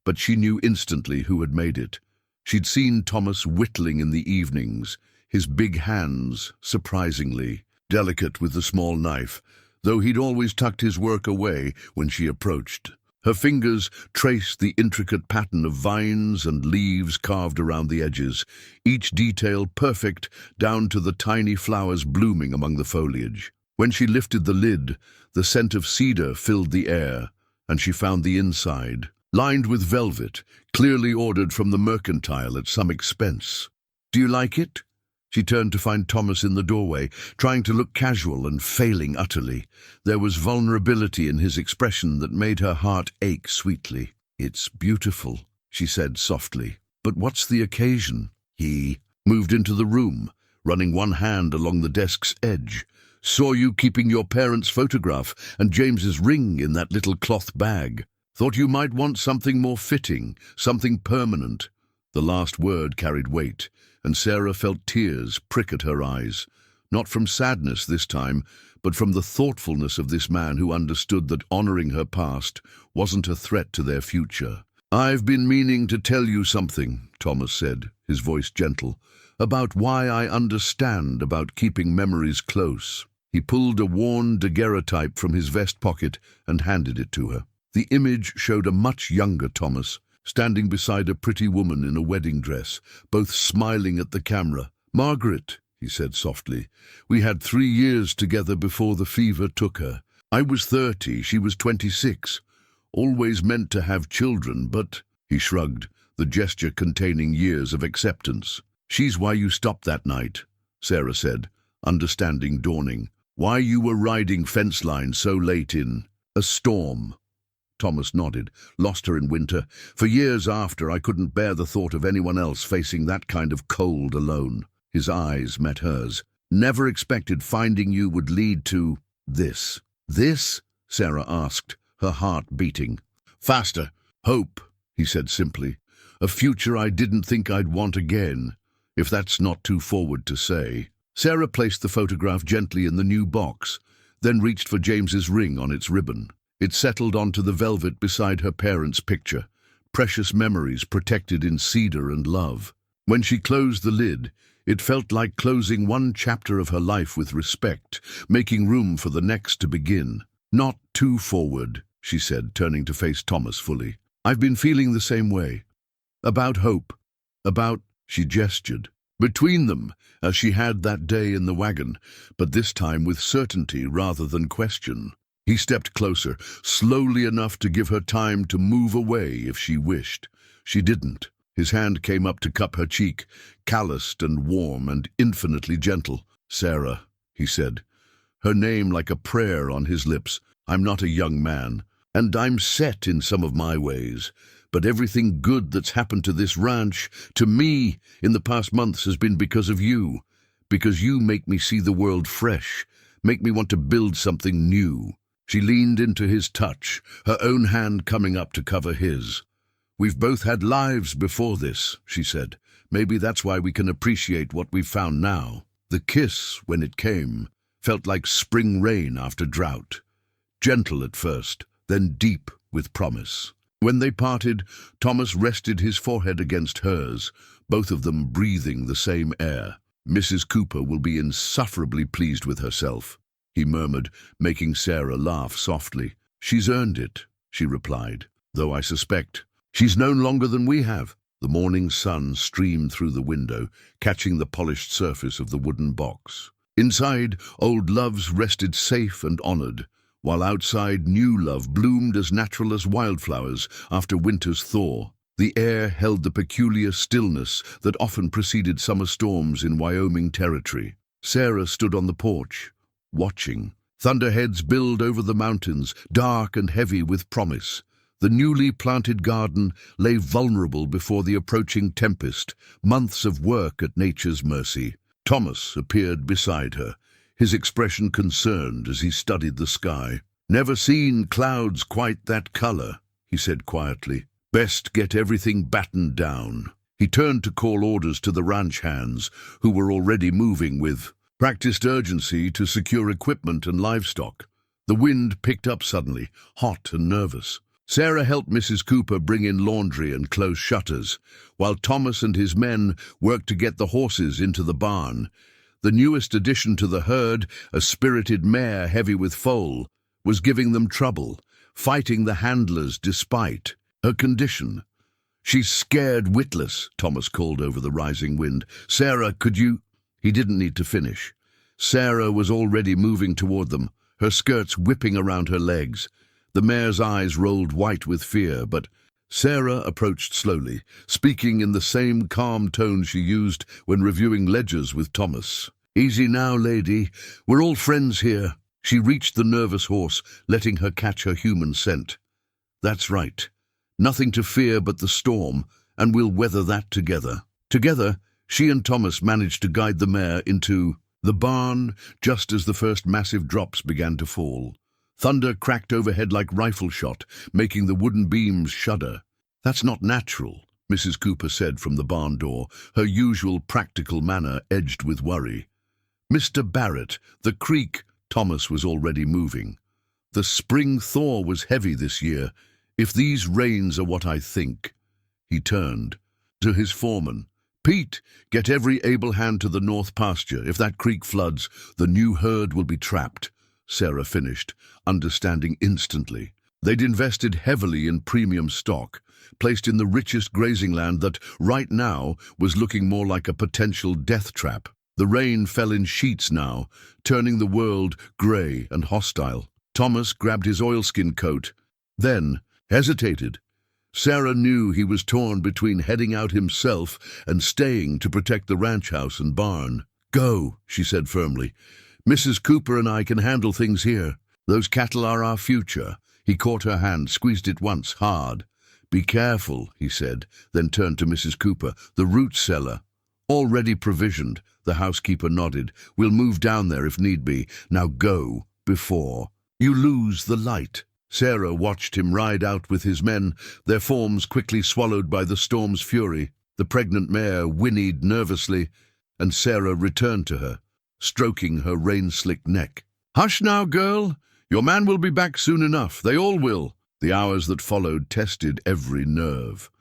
but she knew instantly who had made it. She'd seen Thomas whittling in the evenings, his big hands surprisingly delicate with the small knife, though he'd always tucked his work away when she approached. Her fingers traced the intricate pattern of vines and leaves carved around the edges, each detail perfect down to the tiny flowers blooming among the foliage. When she lifted the lid, the scent of cedar filled the air, and she found the inside, lined with velvet, clearly ordered from the mercantile at some expense. "Do you like it?" She turned to find Thomas in the doorway, trying to look casual and failing utterly. There was vulnerability in his expression that made her heart ache sweetly. "It's beautiful," she said softly. "But what's the occasion?" He moved into the room, running one hand along the desk's edge. "Saw you keeping your parents' photograph and James's ring in that little cloth bag. Thought you might want something more fitting, something permanent." The last word carried weight, and Sarah felt tears prick at her eyes, not from sadness this time, but from the thoughtfulness of this man who understood that honoring her past wasn't a threat to their future. "I've been meaning to tell you something," Thomas said, his voice gentle, "about why I understand about keeping memories close." He pulled a worn daguerreotype from his vest pocket and handed it to her. The image showed a much younger Thomas, standing beside a pretty woman in a wedding dress, both smiling at the camera. "Margaret," he said softly, "we had 3 years together before the fever took her. I was 30, she was 26. Always meant to have children, but—" He shrugged, the gesture containing years of acceptance. "She's why you stopped that night," Sarah said, understanding dawning. "Why you were riding fence lines so late in a storm." Thomas nodded. "Lost her in winter. For years after, I couldn't bear the thought of anyone else facing that kind of cold alone." His eyes met hers. "Never expected finding you would lead to this." "This?" Sarah asked, her heart beating. "Faster. Hope," he said simply. "A future I didn't think I'd want again, if that's not too forward to say." Sarah placed the photograph gently in the new box, then reached for James's ring on its ribbon. It settled onto the velvet beside her parents' picture, precious memories protected in cedar and love. When she closed the lid, it felt like closing one chapter of her life with respect, making room for the next to begin. "Not too forward," she said, turning to face Thomas fully. "I've been feeling the same way. About hope. About—" She gestured. "Between them, as she had that day in the wagon, but this time with certainty rather than question." He stepped closer, slowly enough to give her time to move away if she wished. She didn't. His hand came up to cup her cheek, calloused and warm and infinitely gentle. "Sarah," he said, her name like a prayer on his lips. "I'm not a young man, and I'm set in some of my ways, but everything good that's happened to this ranch, to me, in the past months has been because of you. Because you make me see the world fresh, make me want to build something new." She leaned into his touch, her own hand coming up to cover his. "We've both had lives before this," she said. "Maybe that's why we can appreciate what we've found now." The kiss, when it came, felt like spring rain after drought. Gentle at first, then deep with promise. When they parted, Thomas rested his forehead against hers, both of them breathing the same air. "Mrs. Cooper will be insufferably pleased with herself," he murmured, making Sarah laugh softly. "She's earned it," she replied, "though I suspect she's known longer than we have." The morning sun streamed through the window, catching the polished surface of the wooden box. Inside, old loves rested safe and honored, while outside new love bloomed as natural as wildflowers after winter's thaw. The air held the peculiar stillness that often preceded summer storms in Wyoming territory. Sarah stood on the porch, watching. Thunderheads billed over the mountains, dark and heavy with promise. The newly planted garden lay vulnerable before the approaching tempest, months of work at nature's mercy. Thomas appeared beside her, his expression concerned as he studied the sky. "Never seen clouds quite that color," he said quietly. "Best get everything battened down." He turned to call orders to the ranch hands, who were already moving with practiced urgency to secure equipment and livestock. The wind picked up suddenly, hot and nervous. Sarah helped Mrs. Cooper bring in laundry and close shutters, while Thomas and his men worked to get the horses into the barn. The newest addition to the herd, a spirited mare heavy with foal, was giving them trouble, fighting the handlers despite her condition. "She's scared witless," Thomas called over the rising wind. "Sarah, could you—" He didn't need to finish. Sarah was already moving toward them, her skirts whipping around her legs. The mare's eyes rolled white with fear, but Sarah approached slowly, speaking in the same calm tone she used when reviewing ledgers with Thomas. "Easy now, lady. We're all friends here." She reached the nervous horse, letting her catch her human scent. "That's right. Nothing to fear but the storm, and we'll weather that together." Together, she and Thomas managed to guide the mare into the barn just as the first massive drops began to fall. Thunder cracked overhead like rifle shot, making the wooden beams shudder. "That's not natural," Mrs. Cooper said from the barn door, her usual practical manner edged with worry. "Mr. Barrett, the creek—" Thomas was already moving. "The spring thaw was heavy this year. If these rains are what I think—" He turned to his foreman. "Pete, get every able hand to the north pasture. If that creek floods, the new herd will be trapped." Sarah finished, understanding instantly. They'd invested heavily in premium stock, placed in the richest grazing land that, right now, was looking more like a potential death trap. The rain fell in sheets now, turning the world grey and hostile. Thomas grabbed his oilskin coat, then hesitated. Sarah knew he was torn between heading out himself and staying to protect the ranch house and barn. "Go," she said firmly. "Mrs. Cooper and I can handle things here. Those cattle are our future." He caught her hand, squeezed it once, hard. "Be careful," he said, then turned to Mrs. Cooper. "The root cellar." "Already provisioned," the housekeeper nodded. "We'll move down there if need be. Now go, before you lose the light." Sarah watched him ride out with his men, their forms quickly swallowed by the storm's fury. The pregnant mare whinnied nervously, and Sarah returned to her, stroking her rain-slicked neck. "Hush now, girl. Your man will be back soon enough. They all will." The hours that followed tested every nerve.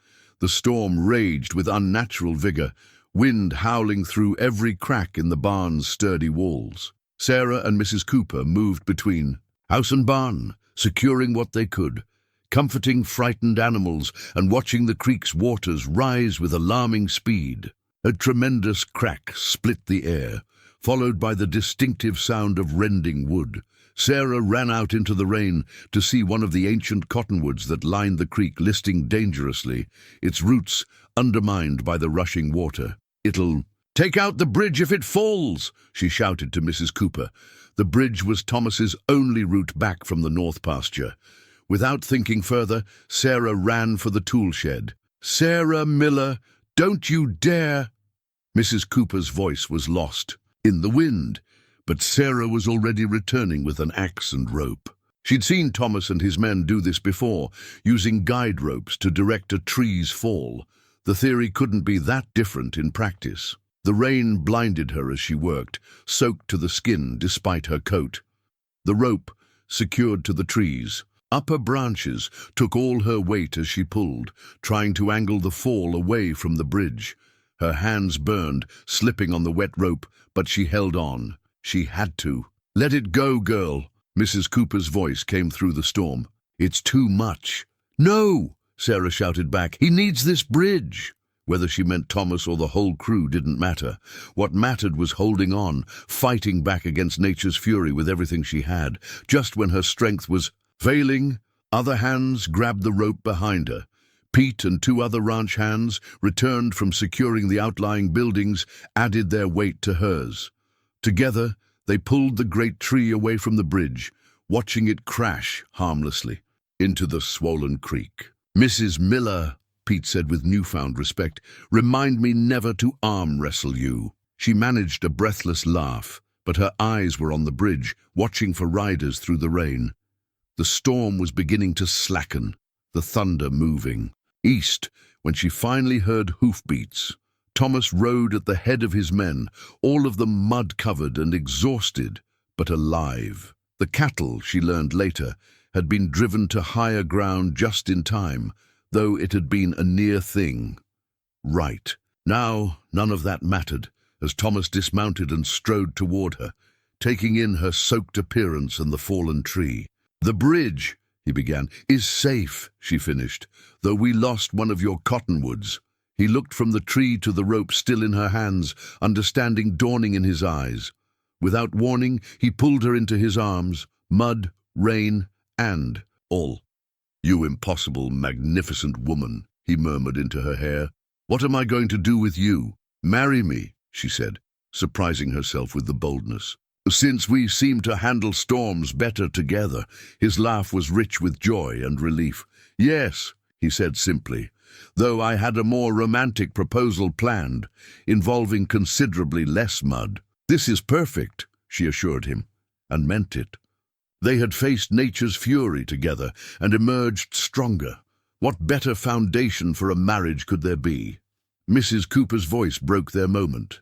The storm raged with unnatural vigor, wind howling through every crack in the barn's sturdy walls. Sarah and Mrs. Cooper moved between house and barn, securing what they could, comforting frightened animals and watching the creek's waters rise with alarming speed. A tremendous crack split the air, followed by the distinctive sound of rending wood. Sarah ran out into the rain to see one of the ancient cottonwoods that lined the creek listing dangerously, its roots undermined by the rushing water. "It'll take out the bridge if it falls," she shouted to Mrs. Cooper. The bridge was Thomas's only route back from the north pasture. Without thinking further, Sarah ran for the tool shed. "Sarah Miller, don't you dare!" Mrs. Cooper's voice was lost in the wind, but Sarah was already returning with an axe and rope. She'd seen Thomas and his men do this before, using guide ropes to direct a tree's fall. The theory couldn't be that different in practice. The rain blinded her as she worked, soaked to the skin despite her coat. The rope, secured to the trees, upper branches, took all her weight as she pulled, trying to angle the fall away from the bridge. Her hands burned, slipping on the wet rope, but she held on. She had to. "Let it go, girl." Mrs. Cooper's voice came through the storm. "It's too much." "No!" Sarah shouted back. "He needs this bridge." Whether she meant Thomas or the whole crew didn't matter. What mattered was holding on, fighting back against nature's fury with everything she had. Just when her strength was failing, other hands grabbed the rope behind her. Pete and two other ranch hands, returned from securing the outlying buildings, added their weight to hers. Together, they pulled the great tree away from the bridge, watching it crash harmlessly. into the swollen creek. "Mrs. Miller," Pete said with newfound respect, "remind me never to arm wrestle you." She managed a breathless laugh, but her eyes were on the bridge, watching for riders through the rain. The storm was beginning to slacken, the thunder moving. East, when she finally heard hoofbeats, Thomas rode at the head of his men, all of them mud-covered and exhausted, but alive. The cattle, she learned later, had been driven to higher ground just in time, though it had been a near thing. Right. Now, none of that mattered, as Thomas dismounted and strode toward her, taking in her soaked appearance and the fallen tree. "The bridge," he began, "is safe," she finished, "though we lost one of your cottonwoods." He looked from the tree to the rope still in her hands, understanding dawning in his eyes. Without warning, he pulled her into his arms, mud, rain, and all. "You impossible, magnificent woman," he murmured into her hair. "What am I going to do with you?" "Marry me," she said, surprising herself with the boldness. "Since we seem to handle storms better together." His laugh was rich with joy and relief. "Yes," he said simply, "though I had a more romantic proposal planned, involving considerably less mud." "This is perfect," she assured him, and meant it. They had faced nature's fury together and emerged stronger. What better foundation for a marriage could there be? Mrs. Cooper's voice broke their moment.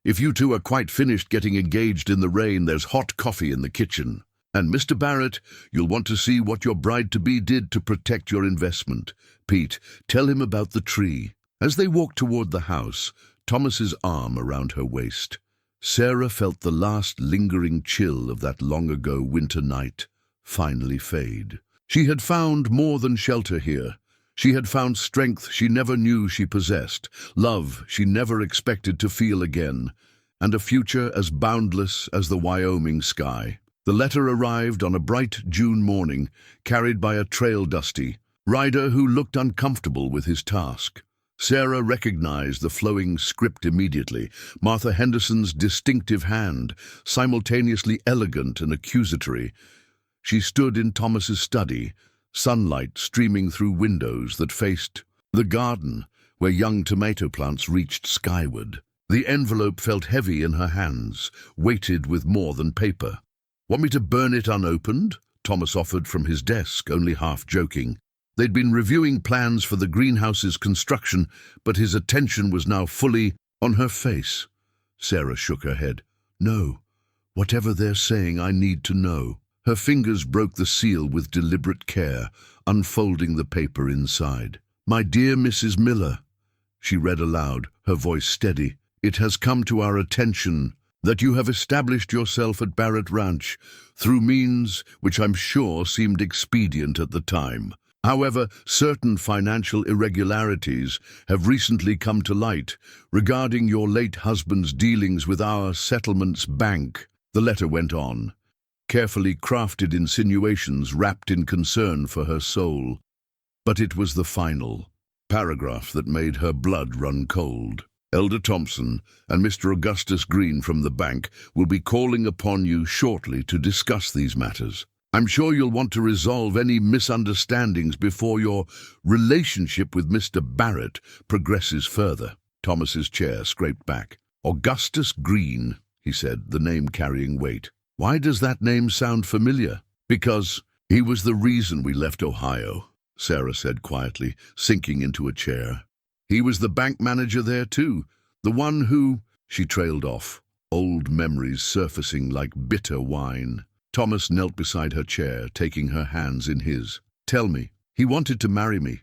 "If you two are quite finished getting engaged in the rain, there's hot coffee in the kitchen. And Mr. Barrett, you'll want to see what your bride-to-be did to protect your investment. Pete, tell him about the tree." As they walked toward the house, Thomas's arm around her waist, Sarah felt the last lingering chill of that long-ago winter night finally fade. She had found more than shelter here. She had found strength she never knew she possessed, love she never expected to feel again, and a future as boundless as the Wyoming sky. The letter arrived on a bright June morning, carried by a trail dusty rider who looked uncomfortable with his task. Sarah recognized the flowing script immediately, Martha Henderson's distinctive hand, simultaneously elegant and accusatory. She stood in Thomas's study, sunlight streaming through windows that faced the garden, where young tomato plants reached skyward. The envelope felt heavy in her hands, weighted with more than paper. "Want me to burn it unopened?" Thomas offered from his desk, only half joking. They'd been reviewing plans for the greenhouse's construction, but his attention was now fully on her face. Sarah shook her head. "No. Whatever they're saying, I need to know." Her fingers broke the seal with deliberate care, unfolding the paper inside. "My dear Mrs. Miller," she read aloud, her voice steady, "it has come to our attention that you have established yourself at Barrett Ranch through means which I'm sure seemed expedient at the time. However, certain financial irregularities have recently come to light regarding your late husband's dealings with our settlement's bank." The letter went on, carefully crafted insinuations wrapped in concern for her soul. But it was the final paragraph that made her blood run cold. "Elder Thompson and Mr. Augustus Green from the bank will be calling upon you shortly to discuss these matters. I'm sure you'll want to resolve any misunderstandings before your relationship with Mr. Barrett progresses further." Thomas's chair scraped back. "Augustus Green," he said, the name carrying weight. "Why does that name sound familiar?" "Because he was the reason we left Ohio," Sarah said quietly, sinking into a chair. "He was the bank manager there too, the one who—" She trailed off, old memories surfacing like bitter wine. Thomas knelt beside her chair, taking her hands in his. "Tell me." "He wanted to marry me.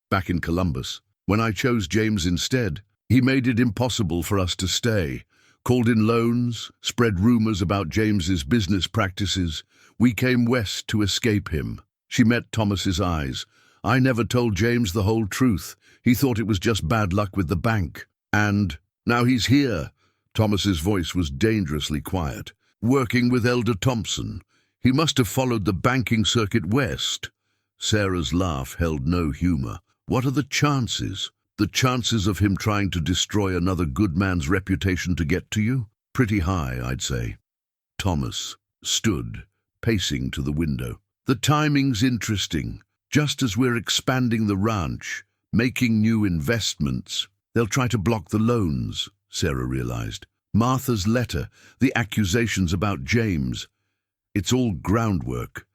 Back in Columbus. When I chose James instead, he made it impossible for us to stay. Called in loans, spread rumors about James's business practices. We came west to escape him." She met Thomas's eyes. "I never told James the whole truth. He thought it was just bad luck with the bank. And now he's here." Thomas's voice was dangerously quiet. "Working with Elder Thompson. He must have followed the banking circuit west." Sarah's laugh held no humor. "What are the chances? The chances of him trying to destroy another good man's reputation to get to you? Pretty high, I'd say." Thomas stood, pacing to the window. The timing's interesting. Just as we're expanding the ranch, making new investments, they'll try to block the loans, Sarah realized. Martha's letter, the accusations about James. It's all groundwork.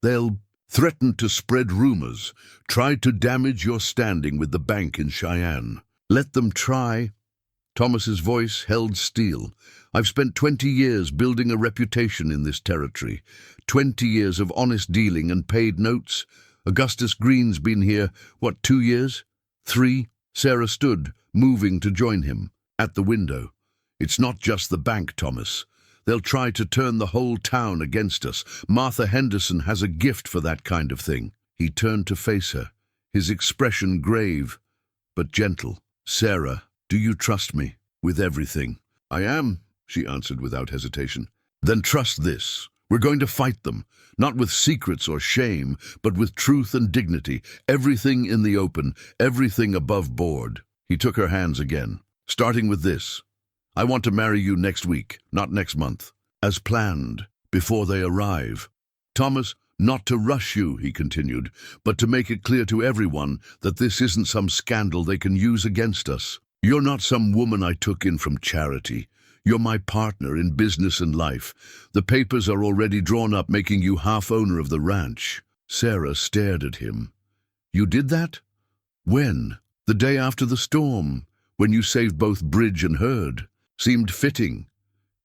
They'll threaten to spread rumors, try to damage your standing with the bank in Cheyenne. Let them try. Thomas's voice held steel. I've spent 20 years building a reputation in this territory. 20 years of honest dealing and paid notes. Augustus Green's been here, 2 years? 3? Sarah stood, moving to join him, at the window. It's not just the bank, Thomas. They'll try to turn the whole town against us. Martha Henderson has a gift for that kind of thing. He turned to face her, his expression grave, but gentle. Sarah, do you trust me with everything? I am, she answered without hesitation. Then trust this. We're going to fight them, not with secrets or shame, but with truth and dignity, everything in the open, everything above board. He took her hands again, starting with this. I want to marry you next week, not next month, as planned, before they arrive. Thomas, not to rush you, he continued, but to make it clear to everyone that this isn't some scandal they can use against us. You're not some woman I took in from charity. You're my partner in business and life. The papers are already drawn up making you half owner of the ranch. Sarah stared at him. You did that? When? The day after the storm, when you saved both bridge and herd. Seemed fitting.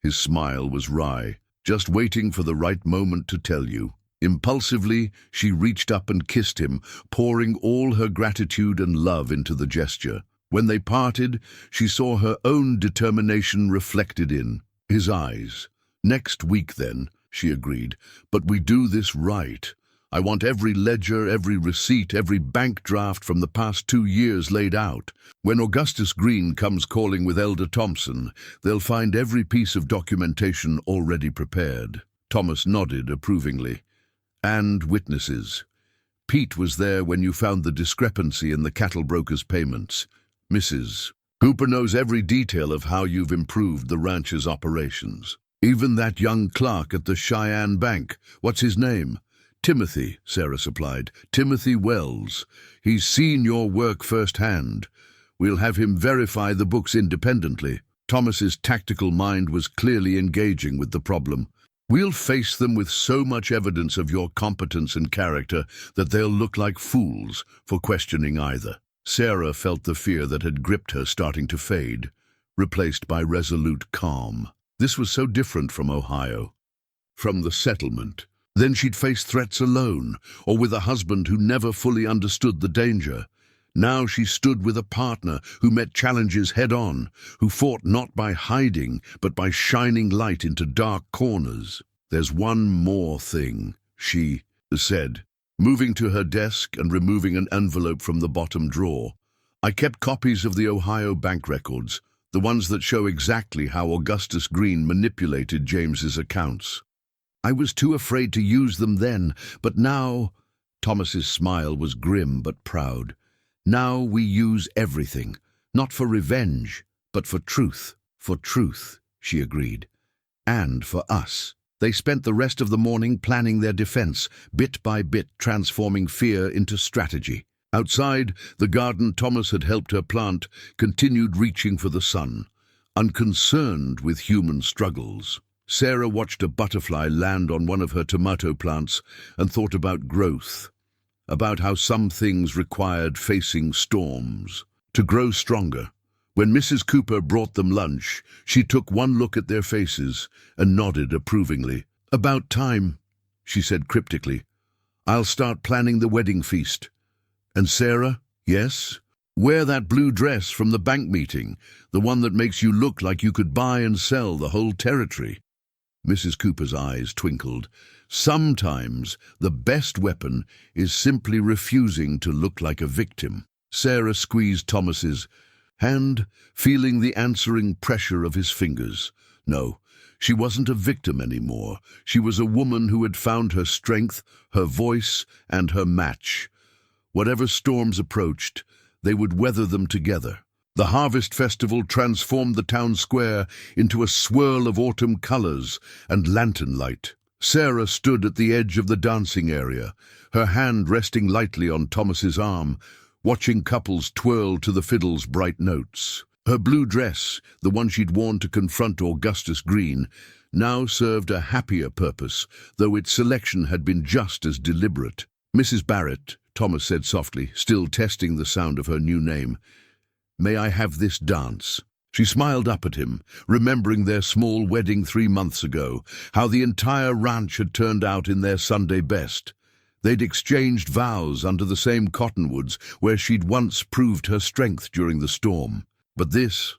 His smile was wry, just waiting for the right moment to tell you. Impulsively, she reached up and kissed him, pouring all her gratitude and love into the gesture. When they parted, she saw her own determination reflected in his eyes. Next week, then, she agreed, but we do this right. I want every ledger, every receipt, every bank draft from the past 2 years laid out. When Augustus Green comes calling with Elder Thompson, they'll find every piece of documentation already prepared. Thomas nodded approvingly. And witnesses. Pete was there when you found the discrepancy in the cattle broker's payments. Mrs. Cooper knows every detail of how you've improved the ranch's operations. Even that young clerk at the Cheyenne Bank, what's his name? Timothy, Sarah supplied. Timothy Wells. He's seen your work firsthand. We'll have him verify the books independently. Thomas's tactical mind was clearly engaging with the problem. We'll face them with so much evidence of your competence and character that they'll look like fools for questioning either. Sarah felt the fear that had gripped her starting to fade, replaced by resolute calm. This was so different from Ohio, from the settlement. Then she'd face threats alone, or with a husband who never fully understood the danger. Now she stood with a partner who met challenges head-on, who fought not by hiding, but by shining light into dark corners. There's one more thing, she said, moving to her desk and removing an envelope from the bottom drawer. I kept copies of the Ohio bank records, the ones that show exactly how Augustus Green manipulated James's accounts. I was too afraid to use them then, but now... Thomas's smile was grim but proud. Now we use everything, not for revenge, but for truth. For truth, she agreed. And for us. They spent the rest of the morning planning their defense, bit by bit transforming fear into strategy. Outside, the garden Thomas had helped her plant continued reaching for the sun, unconcerned with human struggles. Sarah watched a butterfly land on one of her tomato plants and thought about growth, about how some things required facing storms to grow stronger. When Mrs. Cooper brought them lunch, she took one look at their faces and nodded approvingly. About time, she said cryptically. I'll start planning the wedding feast. And Sarah, yes? Wear that blue dress from the bank meeting, the one that makes you look like you could buy and sell the whole territory. Mrs. Cooper's eyes twinkled. Sometimes the best weapon is simply refusing to look like a victim. Sarah squeezed Thomas's hand, feeling the answering pressure of his fingers. No, she wasn't a victim anymore. She was a woman who had found her strength, her voice, and her match. Whatever storms approached, they would weather them together. The harvest festival transformed the town square into a swirl of autumn colors and lantern light. Sarah stood at the edge of the dancing area, her hand resting lightly on Thomas's arm, watching couples twirl to the fiddle's bright notes. Her blue dress, the one she'd worn to confront Augustus Green, now served a happier purpose, though its selection had been just as deliberate. "Mrs. Barrett," Thomas said softly, still testing the sound of her new name, "may I have this dance?" She smiled up at him, remembering their small wedding 3 months ago, how the entire ranch had turned out in their Sunday best. They'd exchanged vows under the same cottonwoods where she'd once proved her strength during the storm. But this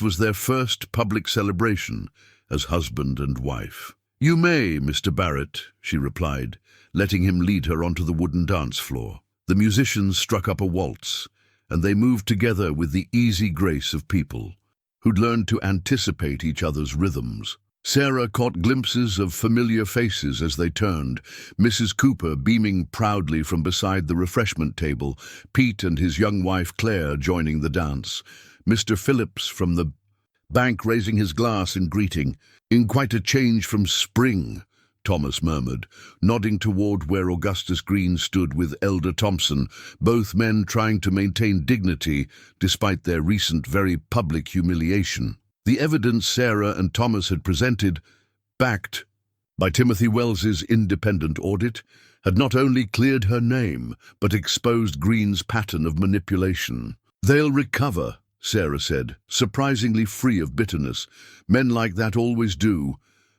was their first public celebration as husband and wife. "You may, Mr. Barrett," she replied, letting him lead her onto the wooden dance floor. The musicians struck up a waltz, and they moved together with the easy grace of people who'd learned to anticipate each other's rhythms. Sarah caught glimpses of familiar faces as they turned, Mrs. Cooper beaming proudly from beside the refreshment table, Pete and his young wife Claire joining the dance, Mr. Phillips from the bank raising his glass in greeting. "In quite a change from spring," Thomas murmured, nodding toward where Augustus Green stood with Elder Thompson, both men trying to maintain dignity despite their recent very public humiliation. The evidence Sarah and Thomas had presented, backed by Timothy Wells's independent audit, had not only cleared her name, but exposed Green's pattern of manipulation. "They'll recover," Sarah said, surprisingly free of bitterness. "Men like that always do,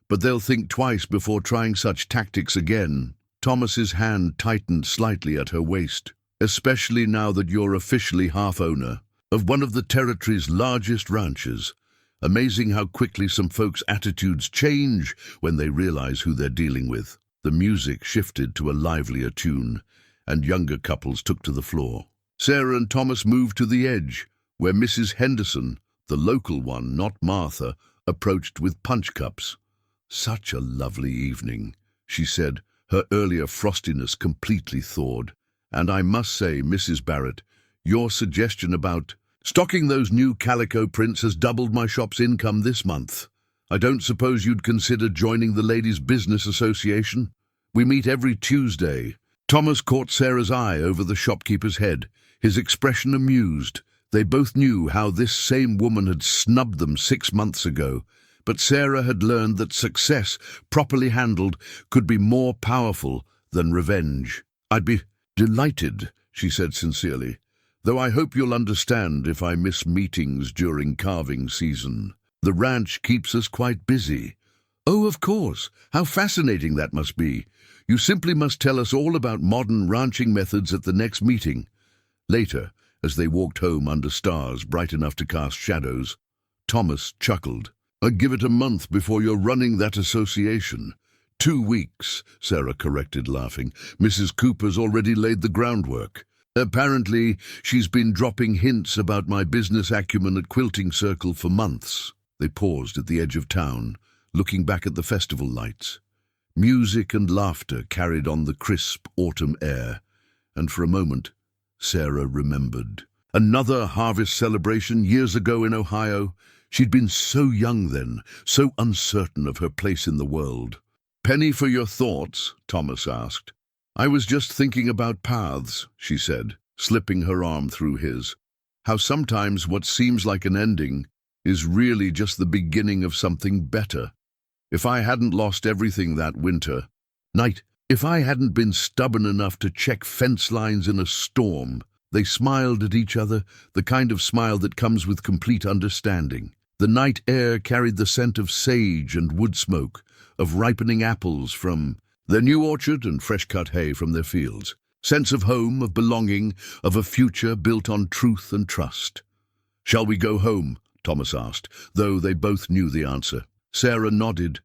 but they'll think twice before trying such tactics again." Thomas's hand tightened slightly at her waist. "Especially now that you're officially half-owner of one of the territory's largest ranches. Amazing how quickly some folks' attitudes change when they realize who they're dealing with." The music shifted to a livelier tune, and younger couples took to the floor. Sarah and Thomas moved to the edge, where Mrs. Henderson, the local one, not Martha, approached with punch cups. "Such a lovely evening," she said, her earlier frostiness completely thawed. "And I must say, Mrs. Barrett, your suggestion about stocking those new calico prints has doubled my shop's income this month. I don't suppose you'd consider joining the Ladies' Business Association? We meet every Tuesday." Thomas caught Sarah's eye over the shopkeeper's head, his expression amused. They both knew how this same woman had snubbed them 6 months ago, but Sarah had learned that success, properly handled, could be more powerful than revenge. "I'd be delighted," she said sincerely, "though I hope you'll understand if I miss meetings during calving season. The ranch keeps us quite busy." "Oh, of course. How fascinating that must be. You simply must tell us all about modern ranching methods at the next meeting." Later, as they walked home under stars bright enough to cast shadows, Thomas chuckled. "I'd give it a month before you're running that association." 2 weeks, Sarah corrected, laughing. "Mrs. Cooper's already laid the groundwork. Apparently, she's been dropping hints about my business acumen at Quilting Circle for months." They paused at the edge of town, looking back at the festival lights. Music and laughter carried on the crisp autumn air, and for a moment, Sarah remembered. Another harvest celebration years ago in Ohio. She'd been so young then, so uncertain of her place in the world. "Penny for your thoughts?" Thomas asked. "I was just thinking about paths," she said, slipping her arm through his. "How sometimes what seems like an ending is really just the beginning of something better. If I hadn't lost everything that winter night, if I hadn't been stubborn enough to check fence lines in a storm." They smiled at each other, the kind of smile that comes with complete understanding. The night air carried the scent of sage and wood smoke, of ripening apples from their new orchard and fresh-cut hay from their fields. Sense of home, of belonging, of a future built on truth and trust. "Shall we go home?" Thomas asked, though they both knew the answer. Sarah nodded,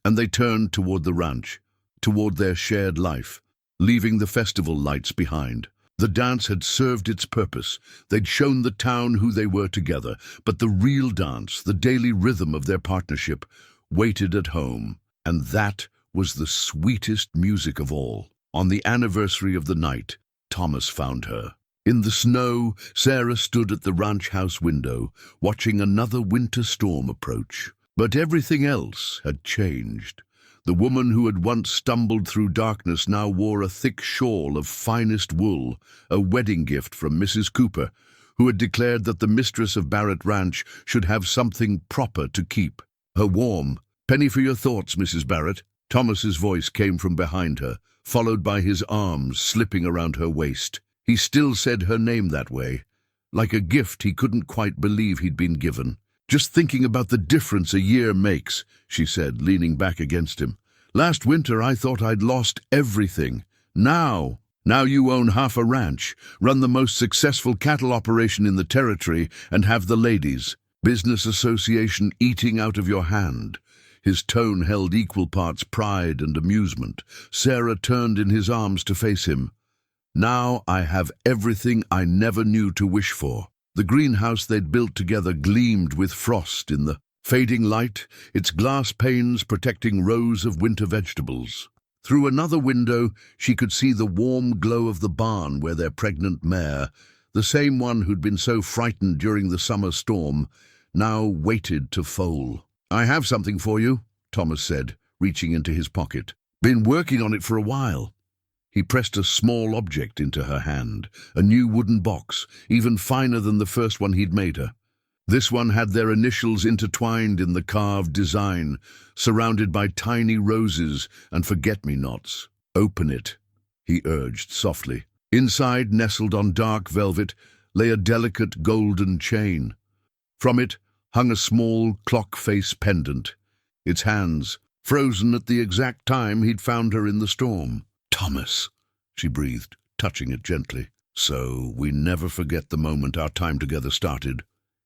and they turned toward the ranch, toward their shared life, leaving the festival lights behind. The dance had served its purpose. They'd shown the town who they were together, but the real dance, the daily rhythm of their partnership, waited at home. And that was the sweetest music of all. On the anniversary of the night, Thomas found her. In the snow, Sarah stood at the ranch house window, watching another winter storm approach. But everything else had changed. The woman who had once stumbled through darkness now wore a thick shawl of finest wool, a wedding gift from Mrs. Cooper, who had declared that the mistress of Barrett Ranch should have something proper to keep. Her warm, "Penny for your thoughts, Mrs. Barrett." Thomas's voice came from behind her, followed by his arms slipping around her waist. He still said her name that way, like a gift he couldn't quite believe he'd been given. "Just thinking about the difference a year makes," she said, leaning back against him. "Last winter I thought I'd lost everything. Now you own half a ranch, run the most successful cattle operation in the territory, and have the ladies' business association eating out of your hand." His tone held equal parts pride and amusement. Sarah turned in his arms to face him. "Now I have everything I never knew to wish for." The greenhouse they'd built together gleamed with frost in the fading light, its glass panes protecting rows of winter vegetables. Through another window, she could see the warm glow of the barn where their pregnant mare, the same one who'd been so frightened during the summer storm, now waited to foal. "I have something for you," Thomas said, reaching into his pocket. "Been working on it for a while." He pressed a small object into her hand, a new wooden box, even finer than the first one he'd made her. This one had their initials intertwined in the carved design, surrounded by tiny roses and forget-me-nots. "Open it," he urged softly. Inside, nestled on dark velvet, lay a delicate golden chain. From it hung a small clock-face pendant, its hands frozen at the exact time he'd found her in the storm. "Thomas," she breathed, touching it gently. "So we never forget the moment our time together started,"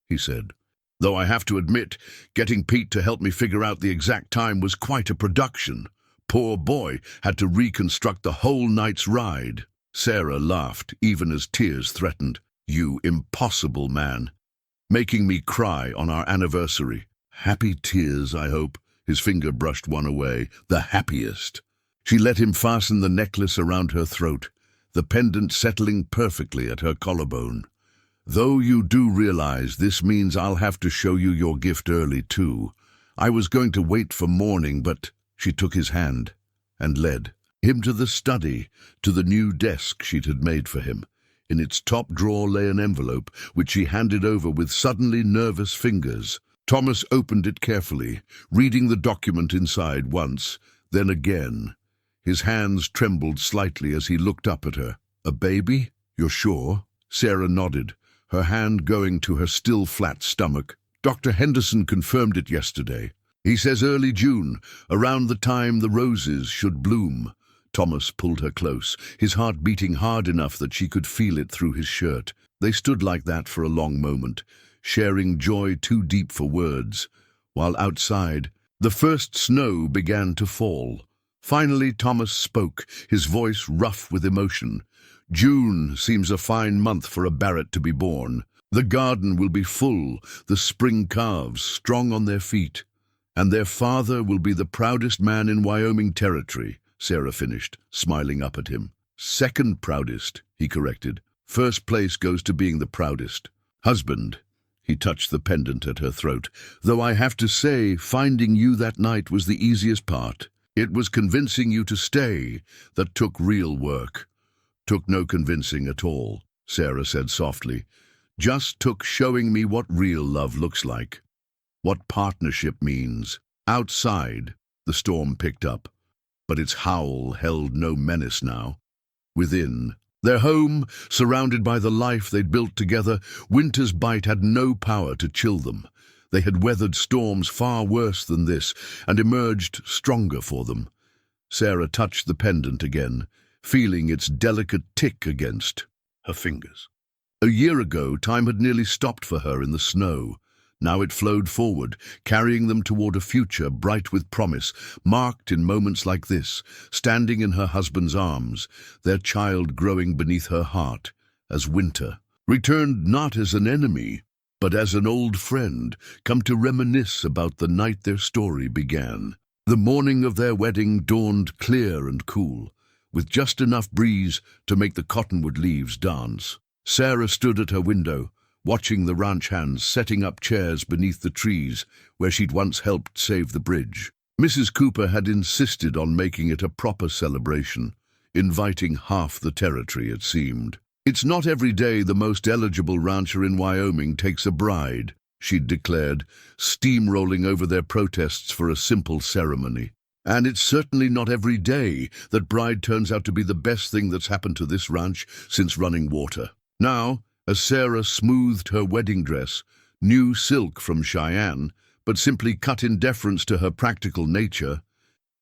he said. "Though I have to admit, getting Pete to help me figure out the exact time was quite a production. Poor boy had to reconstruct the whole night's ride." Sarah laughed, even as tears threatened. "You impossible man. Making me cry on our anniversary. Happy tears, I hope." His finger brushed one away. "The happiest." She let him fasten the necklace around her throat, the pendant settling perfectly at her collarbone. "Though you do realize this means I'll have to show you your gift early, too. I was going to wait for morning, but—" She took his hand and led him to the study, to the new desk she'd had made for him. In its top drawer lay an envelope, which she handed over with suddenly nervous fingers. Thomas opened it carefully, reading the document inside once, then again. His hands trembled slightly as he looked up at her. "A baby? You're sure?" Sarah nodded, her hand going to her still flat stomach. "Dr. Henderson confirmed it yesterday. He says early June, around the time the roses should bloom." Thomas pulled her close, his heart beating hard enough that she could feel it through his shirt. They stood like that for a long moment, sharing joy too deep for words, while outside, the first snow began to fall. Finally Thomas spoke, his voice rough with emotion. "June seems a fine month for a Barrett to be born. The garden will be full, the spring calves strong on their feet, and their father will be the proudest man in Wyoming territory," Sarah finished, smiling up at him. "Second proudest," he corrected. "First place goes to being the proudest. Husband." He touched the pendant at her throat. "Though I have to say, finding you that night was the easiest part. It was convincing you to stay that took real work." "Took no convincing at all," Sarah said softly. "Just took showing me what real love looks like, what partnership means." Outside, the storm picked up, but its howl held no menace now. Within, their home, surrounded by the life they'd built together, winter's bite had no power to chill them. They had weathered storms far worse than this and emerged stronger for them. Sarah touched the pendant again, feeling its delicate tick against her fingers. A year ago, time had nearly stopped for her in the snow. Now it flowed forward, carrying them toward a future bright with promise, marked in moments like this, standing in her husband's arms, their child growing beneath her heart, as winter returned not as an enemy, but as an old friend, come to reminisce about the night their story began. The morning of their wedding dawned clear and cool, with just enough breeze to make the cottonwood leaves dance. Sarah stood at her window, watching the ranch hands setting up chairs beneath the trees where she'd once helped save the bridge. Mrs. Cooper had insisted on making it a proper celebration, inviting half the territory, it seemed. "It's not every day the most eligible rancher in Wyoming takes a bride," she'd declared, steamrolling over their protests for a simple ceremony. "And it's certainly not every day that bride turns out to be the best thing that's happened to this ranch since running water." Now, as Sarah smoothed her wedding dress, new silk from Cheyenne, but simply cut in deference to her practical nature,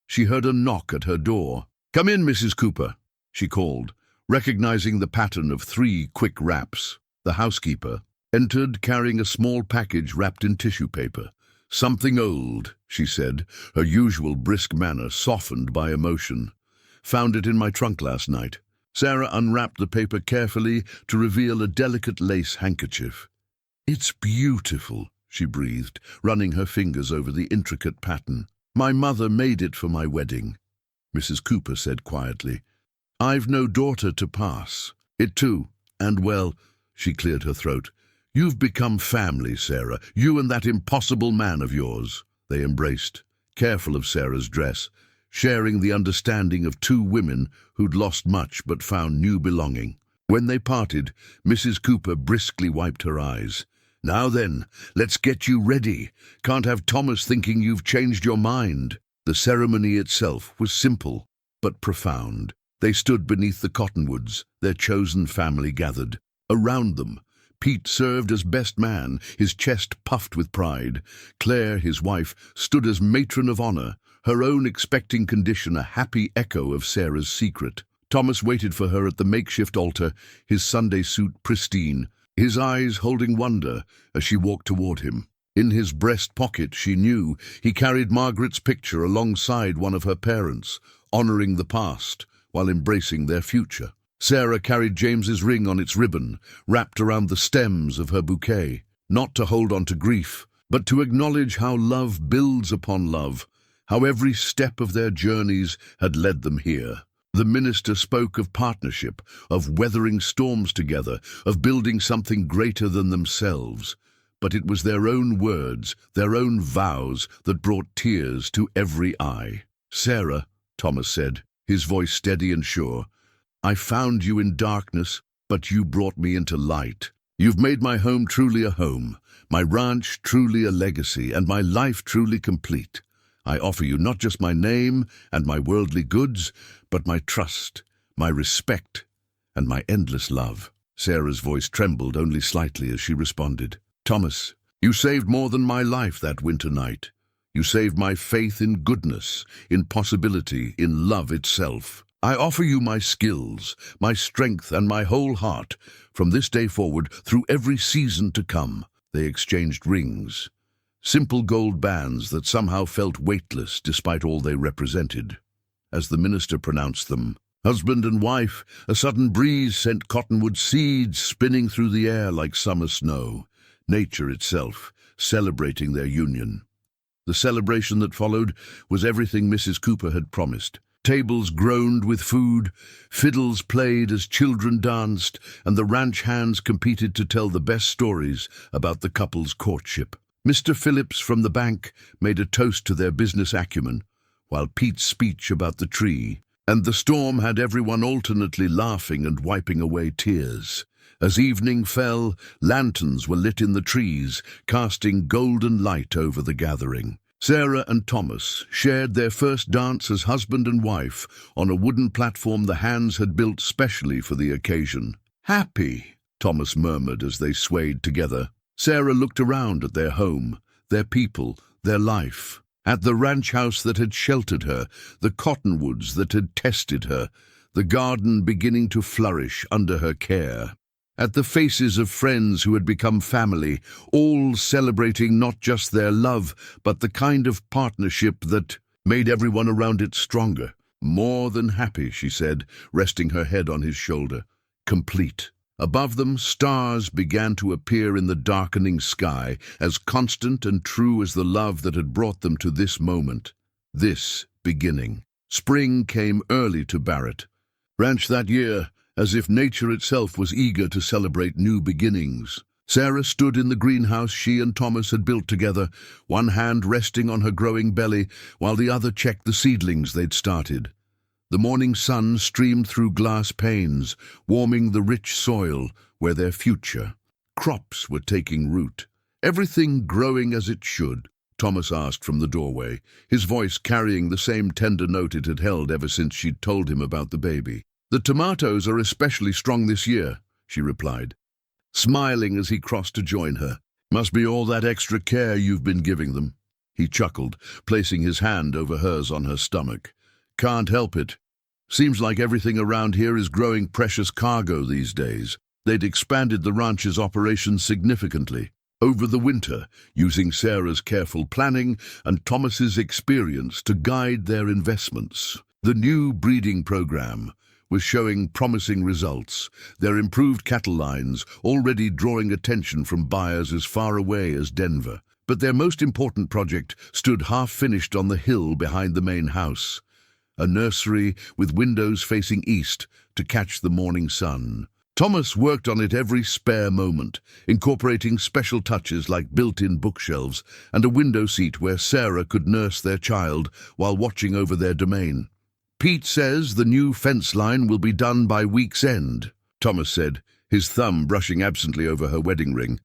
she heard a knock at her door. "Come in, Mrs. Cooper," she called, recognizing the pattern of 3 quick raps. The housekeeper entered carrying a small package wrapped in tissue paper. "Something old," she said, her usual brisk manner softened by emotion. "Found it in my trunk last night." Sarah unwrapped the paper carefully to reveal a delicate lace handkerchief. "It's beautiful," she breathed, running her fingers over the intricate pattern. "My mother made it for my wedding," Mrs. Cooper said quietly. "I've no daughter to pass. It too, and well," she cleared her throat, "you've become family, Sarah, you and that impossible man of yours." They embraced, careful of Sarah's dress, sharing the understanding of 2 women who'd lost much but found new belonging. When they parted, Mrs. Cooper briskly wiped her eyes. "Now then, let's get you ready. Can't have Thomas thinking you've changed your mind." The ceremony itself was simple, but profound. They stood beneath the cottonwoods, their chosen family gathered. Around them, Pete served as best man, his chest puffed with pride. Claire, his wife, stood as matron of honor, her own expecting condition a happy echo of Sarah's secret. Thomas waited for her at the makeshift altar, his Sunday suit pristine, his eyes holding wonder as she walked toward him. In his breast pocket, she knew, he carried Margaret's picture alongside one of her parents, honoring the past while embracing their future. Sarah carried James's ring on its ribbon, wrapped around the stems of her bouquet, not to hold on to grief, but to acknowledge how love builds upon love, how every step of their journeys had led them here. The minister spoke of partnership, of weathering storms together, of building something greater than themselves. But it was their own words, their own vows, that brought tears to every eye. "Sarah," Thomas said, his voice steady and sure, "I found you in darkness, but you brought me into light. You've made my home truly a home, my ranch truly a legacy, and my life truly complete. I offer you not just my name and my worldly goods, but my trust, my respect, and my endless love." Sarah's voice trembled only slightly as she responded. "Thomas, you saved more than my life that winter night. You saved my faith in goodness, in possibility, in love itself. I offer you my skills, my strength, and my whole heart, from this day forward through every season to come." They exchanged rings, simple gold bands that somehow felt weightless despite all they represented. As the minister pronounced them, husband and wife, a sudden breeze sent cottonwood seeds spinning through the air like summer snow, nature itself celebrating their union. The celebration that followed was everything Mrs. Cooper had promised. Tables groaned with food, fiddles played as children danced, and the ranch hands competed to tell the best stories about the couple's courtship. Mr. Phillips from the bank made a toast to their business acumen, while Pete's speech about the tree and the storm had everyone alternately laughing and wiping away tears. As evening fell, lanterns were lit in the trees, casting golden light over the gathering. Sarah and Thomas shared their first dance as husband and wife on a wooden platform the hands had built specially for the occasion. "Happy," Thomas murmured as they swayed together. Sarah looked around at their home, their people, their life, at the ranch house that had sheltered her, the cottonwoods that had tested her, the garden beginning to flourish under her care, at the faces of friends who had become family, all celebrating not just their love, but the kind of partnership that made everyone around it stronger. "More than happy," she said, resting her head on his shoulder. "Complete." Above them, stars began to appear in the darkening sky, as constant and true as the love that had brought them to this moment, this beginning. Spring came early to Barrett Ranch that year, as if nature itself was eager to celebrate new beginnings. Sarah stood in the greenhouse she and Thomas had built together, one hand resting on her growing belly, while the other checked the seedlings they'd started. The morning sun streamed through glass panes, warming the rich soil where their future crops were taking root. "Everything growing as it should?" Thomas asked from the doorway, his voice carrying the same tender note it had held ever since she'd told him about the baby. "The tomatoes are especially strong this year," she replied, smiling as he crossed to join her. "Must be all that extra care you've been giving them." He chuckled, placing his hand over hers on her stomach. "Can't help it. Seems like everything around here is growing precious cargo these days." They'd expanded the ranch's operations significantly over the winter, using Sarah's careful planning and Thomas's experience to guide their investments. The new breeding program was showing promising results, their improved cattle lines already drawing attention from buyers as far away as Denver. But their most important project stood half-finished on the hill behind the main house, a nursery with windows facing east to catch the morning sun. Thomas worked on it every spare moment, incorporating special touches like built-in bookshelves and a window seat where Sarah could nurse their child while watching over their domain. "Pete says the new fence line will be done by week's end," Thomas said, his thumb brushing absently over her wedding ring.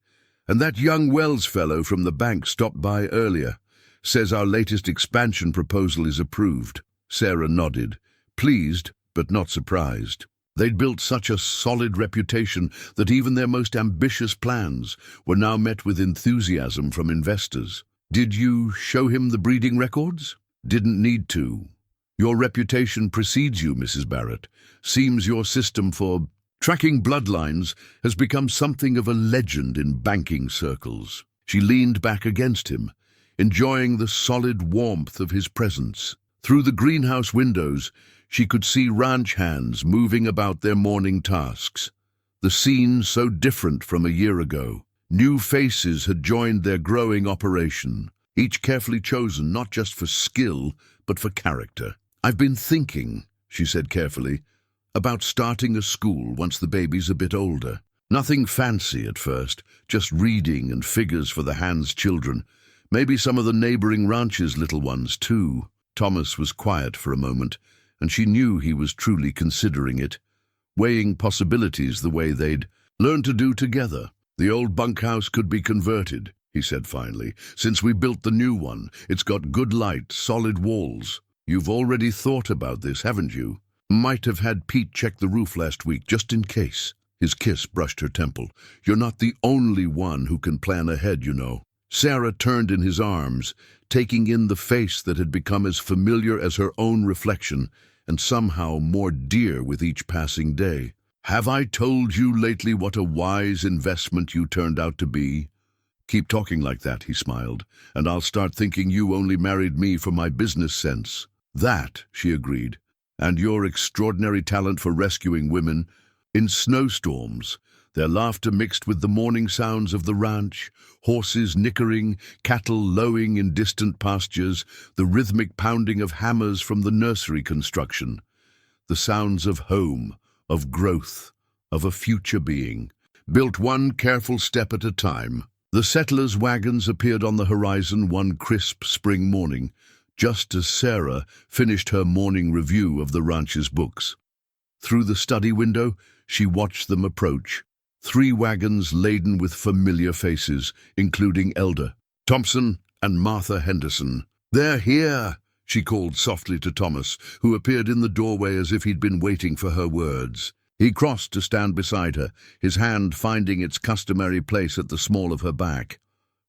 "And that young Wells fellow from the bank stopped by earlier. Says our latest expansion proposal is approved." Sarah nodded, pleased but not surprised. They'd built such a solid reputation that even their most ambitious plans were now met with enthusiasm from investors. "Did you show him the breeding records?" "Didn't need to. Your reputation precedes you, Mrs. Barrett. Seems your system for tracking bloodlines has become something of a legend in banking circles." She leaned back against him, enjoying the solid warmth of his presence. Through the greenhouse windows, she could see ranch hands moving about their morning tasks. The scene so different from a year ago. New faces had joined their growing operation, each carefully chosen not just for skill, but for character. "I've been thinking," she said carefully, "about starting a school once the baby's a bit older. Nothing fancy at first, just reading and figures for the hands' children. Maybe some of the neighboring ranches' little ones, too." Thomas was quiet for a moment, and she knew he was truly considering it, weighing possibilities the way they'd learned to do together. "The old bunkhouse could be converted," he said finally. "Since we built the new one, it's got good light, solid walls. You've already thought about this, haven't you? Might have had Pete check the roof last week, just in case." His kiss brushed her temple. "You're not the only one who can plan ahead, you know." Sarah turned in his arms, taking in the face that had become as familiar as her own reflection, and somehow more dear with each passing day. "Have I told you lately what a wise investment you turned out to be?" "Keep talking like that," he smiled, "and I'll start thinking you only married me for my business sense." "That," she agreed, "and your extraordinary talent for rescuing women in snowstorms." Their laughter mixed with the morning sounds of the ranch, horses nickering, cattle lowing in distant pastures, the rhythmic pounding of hammers from the nursery construction. The sounds of home, of growth, of a future being, built one careful step at a time. The settlers' wagons appeared on the horizon one crisp spring morning, just as Sarah finished her morning review of the ranch's books. Through the study window, she watched them approach. 3 wagons laden with familiar faces, including Elder Thompson and Martha Henderson. "They're here," she called softly to Thomas, who appeared in the doorway as if he'd been waiting for her words. He crossed to stand beside her, his hand finding its customary place at the small of her back.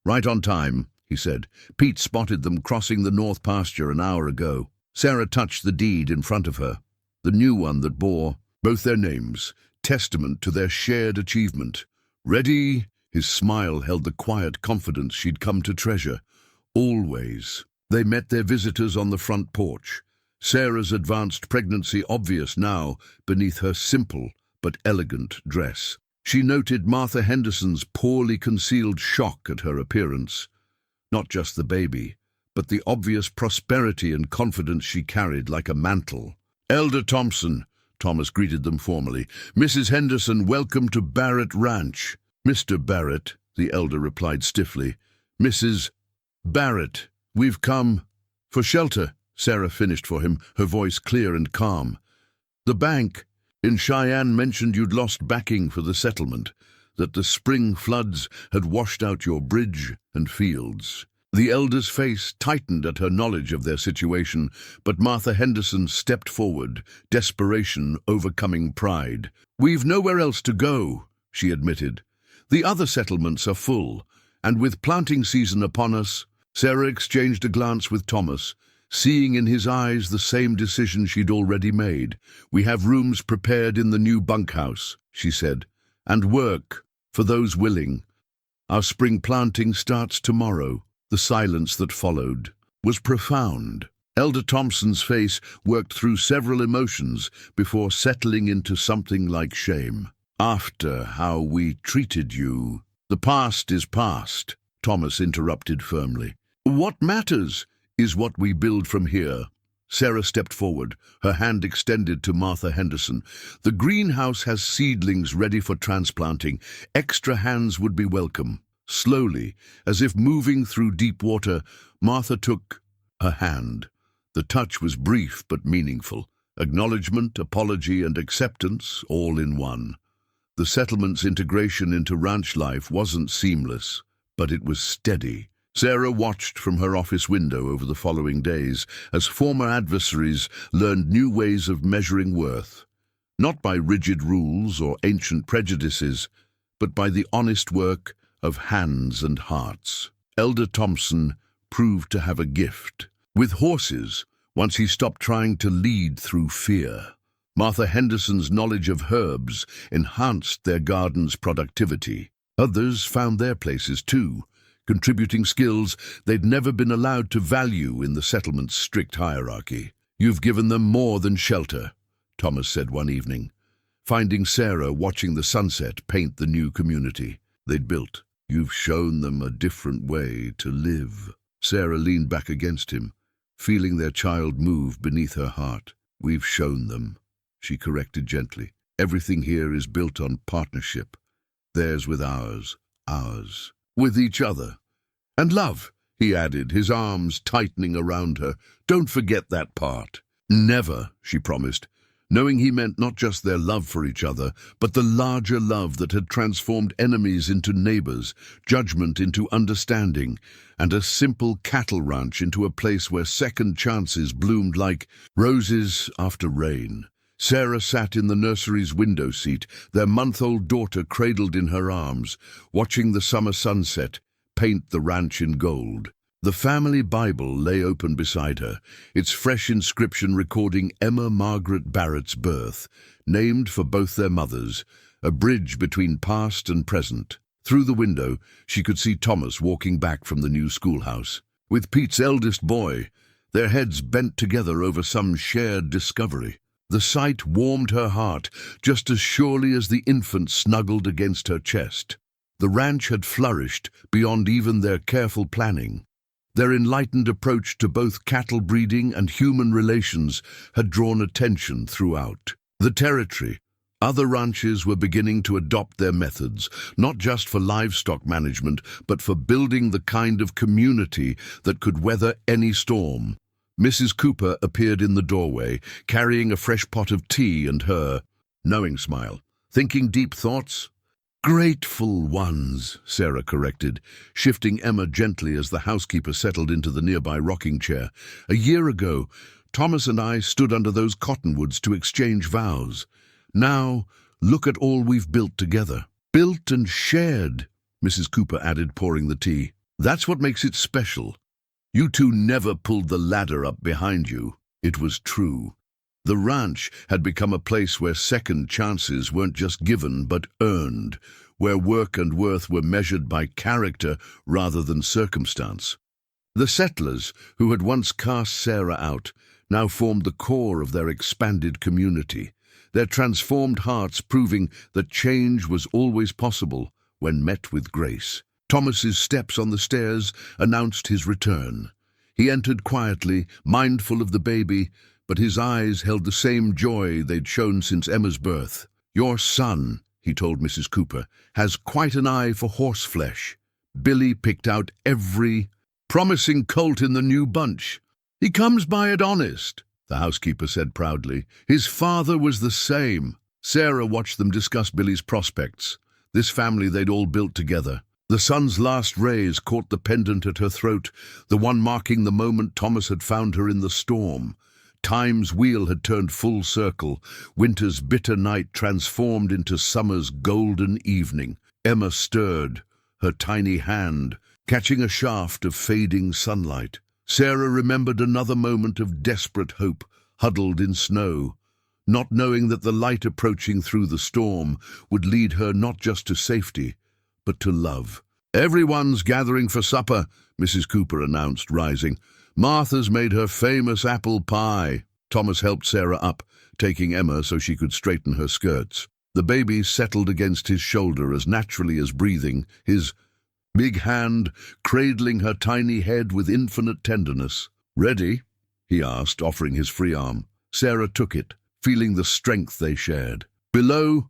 "Right on time," he said. "Pete spotted them crossing the north pasture an hour ago." Sarah touched the deed in front of her, the new one that bore both their names, testament to their shared achievement. "Ready?" His smile held the quiet confidence she'd come to treasure. Always. They met their visitors on the front porch, Sarah's advanced pregnancy obvious now beneath her simple but elegant dress. She noted Martha Henderson's poorly concealed shock at her appearance. Not just the baby, but the obvious prosperity and confidence she carried like a mantle. "Elder Thompson," Thomas greeted them formally. "Mrs. Henderson, welcome to Barrett Ranch." Mr. Barrett, the elder replied stiffly. Mrs. Barrett, we've come for shelter, Sarah finished for him, her voice clear and calm. The bank in Cheyenne mentioned you'd lost backing for the settlement, that the spring floods had washed out your bridge and fields. The elder's face tightened at her knowledge of their situation, but Martha Henderson stepped forward, desperation overcoming pride. We've nowhere else to go, she admitted. The other settlements are full, and with planting season upon us, Sarah exchanged a glance with Thomas, seeing in his eyes the same decision she'd already made. We have rooms prepared in the new bunkhouse, she said, and work for those willing. Our spring planting starts tomorrow. The silence that followed was profound. Elder Thompson's face worked through several emotions before settling into something like shame. After how we treated you, the past is past, Thomas interrupted firmly. What matters is what we build from here. Sarah stepped forward, her hand extended to Martha Henderson. The greenhouse has seedlings ready for transplanting. Extra hands would be welcome. Slowly, as if moving through deep water, Martha took her hand. The touch was brief but meaningful. Acknowledgement, apology, and acceptance, all in one. The settlement's integration into ranch life wasn't seamless, but it was steady. Sarah watched from her office window over the following days as former adversaries learned new ways of measuring worth, not by rigid rules or ancient prejudices, but by the honest work of hands and hearts. Elder Thompson proved to have a gift. With horses, once he stopped trying to lead through fear. Martha Henderson's knowledge of herbs enhanced their garden's productivity. Others found their places too, contributing skills they'd never been allowed to value in the settlement's strict hierarchy. You've given them more than shelter, Thomas said one evening, finding Sarah watching the sunset paint the new community they'd built. You've shown them a different way to live. Sarah leaned back against him, feeling their child move beneath her heart. We've shown them, she corrected gently. Everything here is built on partnership. Theirs with ours with each other. And love, he added, his arms tightening around her. Don't forget that part. Never, she promised, knowing he meant not just their love for each other, but the larger love that had transformed enemies into neighbors, judgment into understanding, and a simple cattle ranch into a place where second chances bloomed like roses after rain. Sarah sat in the nursery's window seat, their month-old daughter cradled in her arms, watching the summer sunset paint the ranch in gold. The family Bible lay open beside her, its fresh inscription recording Emma Margaret Barrett's birth, named for both their mothers, a bridge between past and present. Through the window, she could see Thomas walking back from the new schoolhouse, with Pete's eldest boy, their heads bent together over some shared discovery. The sight warmed her heart just as surely as the infant snuggled against her chest. The ranch had flourished beyond even their careful planning. Their enlightened approach to both cattle breeding and human relations had drawn attention throughout the territory. Other ranches were beginning to adopt their methods, not just for livestock management, but for building the kind of community that could weather any storm. Mrs. Cooper appeared in the doorway, carrying a fresh pot of tea and her knowing smile. Thinking deep thoughts? Grateful ones, Sarah corrected, shifting Emma gently as the housekeeper settled into the nearby rocking chair. A year ago, Thomas and I stood under those cottonwoods to exchange vows. Now, look at all we've built together. Built and shared, Mrs. Cooper added, pouring the tea. That's what makes it special. You two never pulled the ladder up behind you. It was true. The ranch had become a place where second chances weren't just given but earned, where work and worth were measured by character rather than circumstance. The settlers, who had once cast Sarah out, now formed the core of their expanded community, their transformed hearts proving that change was always possible when met with grace. Thomas's steps on the stairs announced his return. He entered quietly, mindful of the baby, but his eyes held the same joy they'd shown since Emma's birth. Your son, he told Mrs. Cooper, has quite an eye for horse flesh. Billy picked out every promising colt in the new bunch. He comes by it honest, the housekeeper said proudly. His father was the same. Sarah watched them discuss Billy's prospects. This family they'd all built together. The sun's last rays caught the pendant at her throat, the one marking the moment Thomas had found her in the storm. Time's wheel had turned full circle, winter's bitter night transformed into summer's golden evening. Emma stirred, her tiny hand catching a shaft of fading sunlight. Sarah remembered another moment of desperate hope, huddled in snow, not knowing that the light approaching through the storm would lead her not just to safety, but to love. "Everyone's gathering for supper," Mrs. Cooper announced, rising. "Martha's made her famous apple pie." Thomas helped Sarah up, taking Emma so she could straighten her skirts. The baby settled against his shoulder as naturally as breathing, his big hand cradling her tiny head with infinite tenderness. "Ready?" he asked, offering his free arm. Sarah took it, feeling the strength they shared. Below,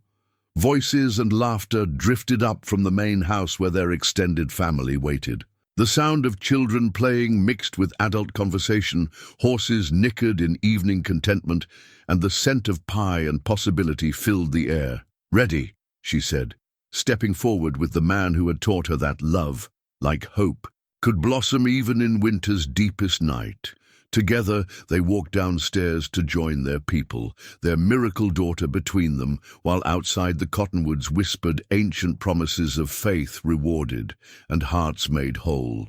voices and laughter drifted up from the main house where their extended family waited. The sound of children playing mixed with adult conversation, horses nickered in evening contentment, and the scent of pie and possibility filled the air. "Ready," she said, stepping forward with the man who had taught her that love, like hope, could blossom even in winter's deepest night. Together they walked downstairs to join their people, their miracle daughter between them, while outside the cottonwoods whispered ancient promises of faith rewarded and hearts made whole.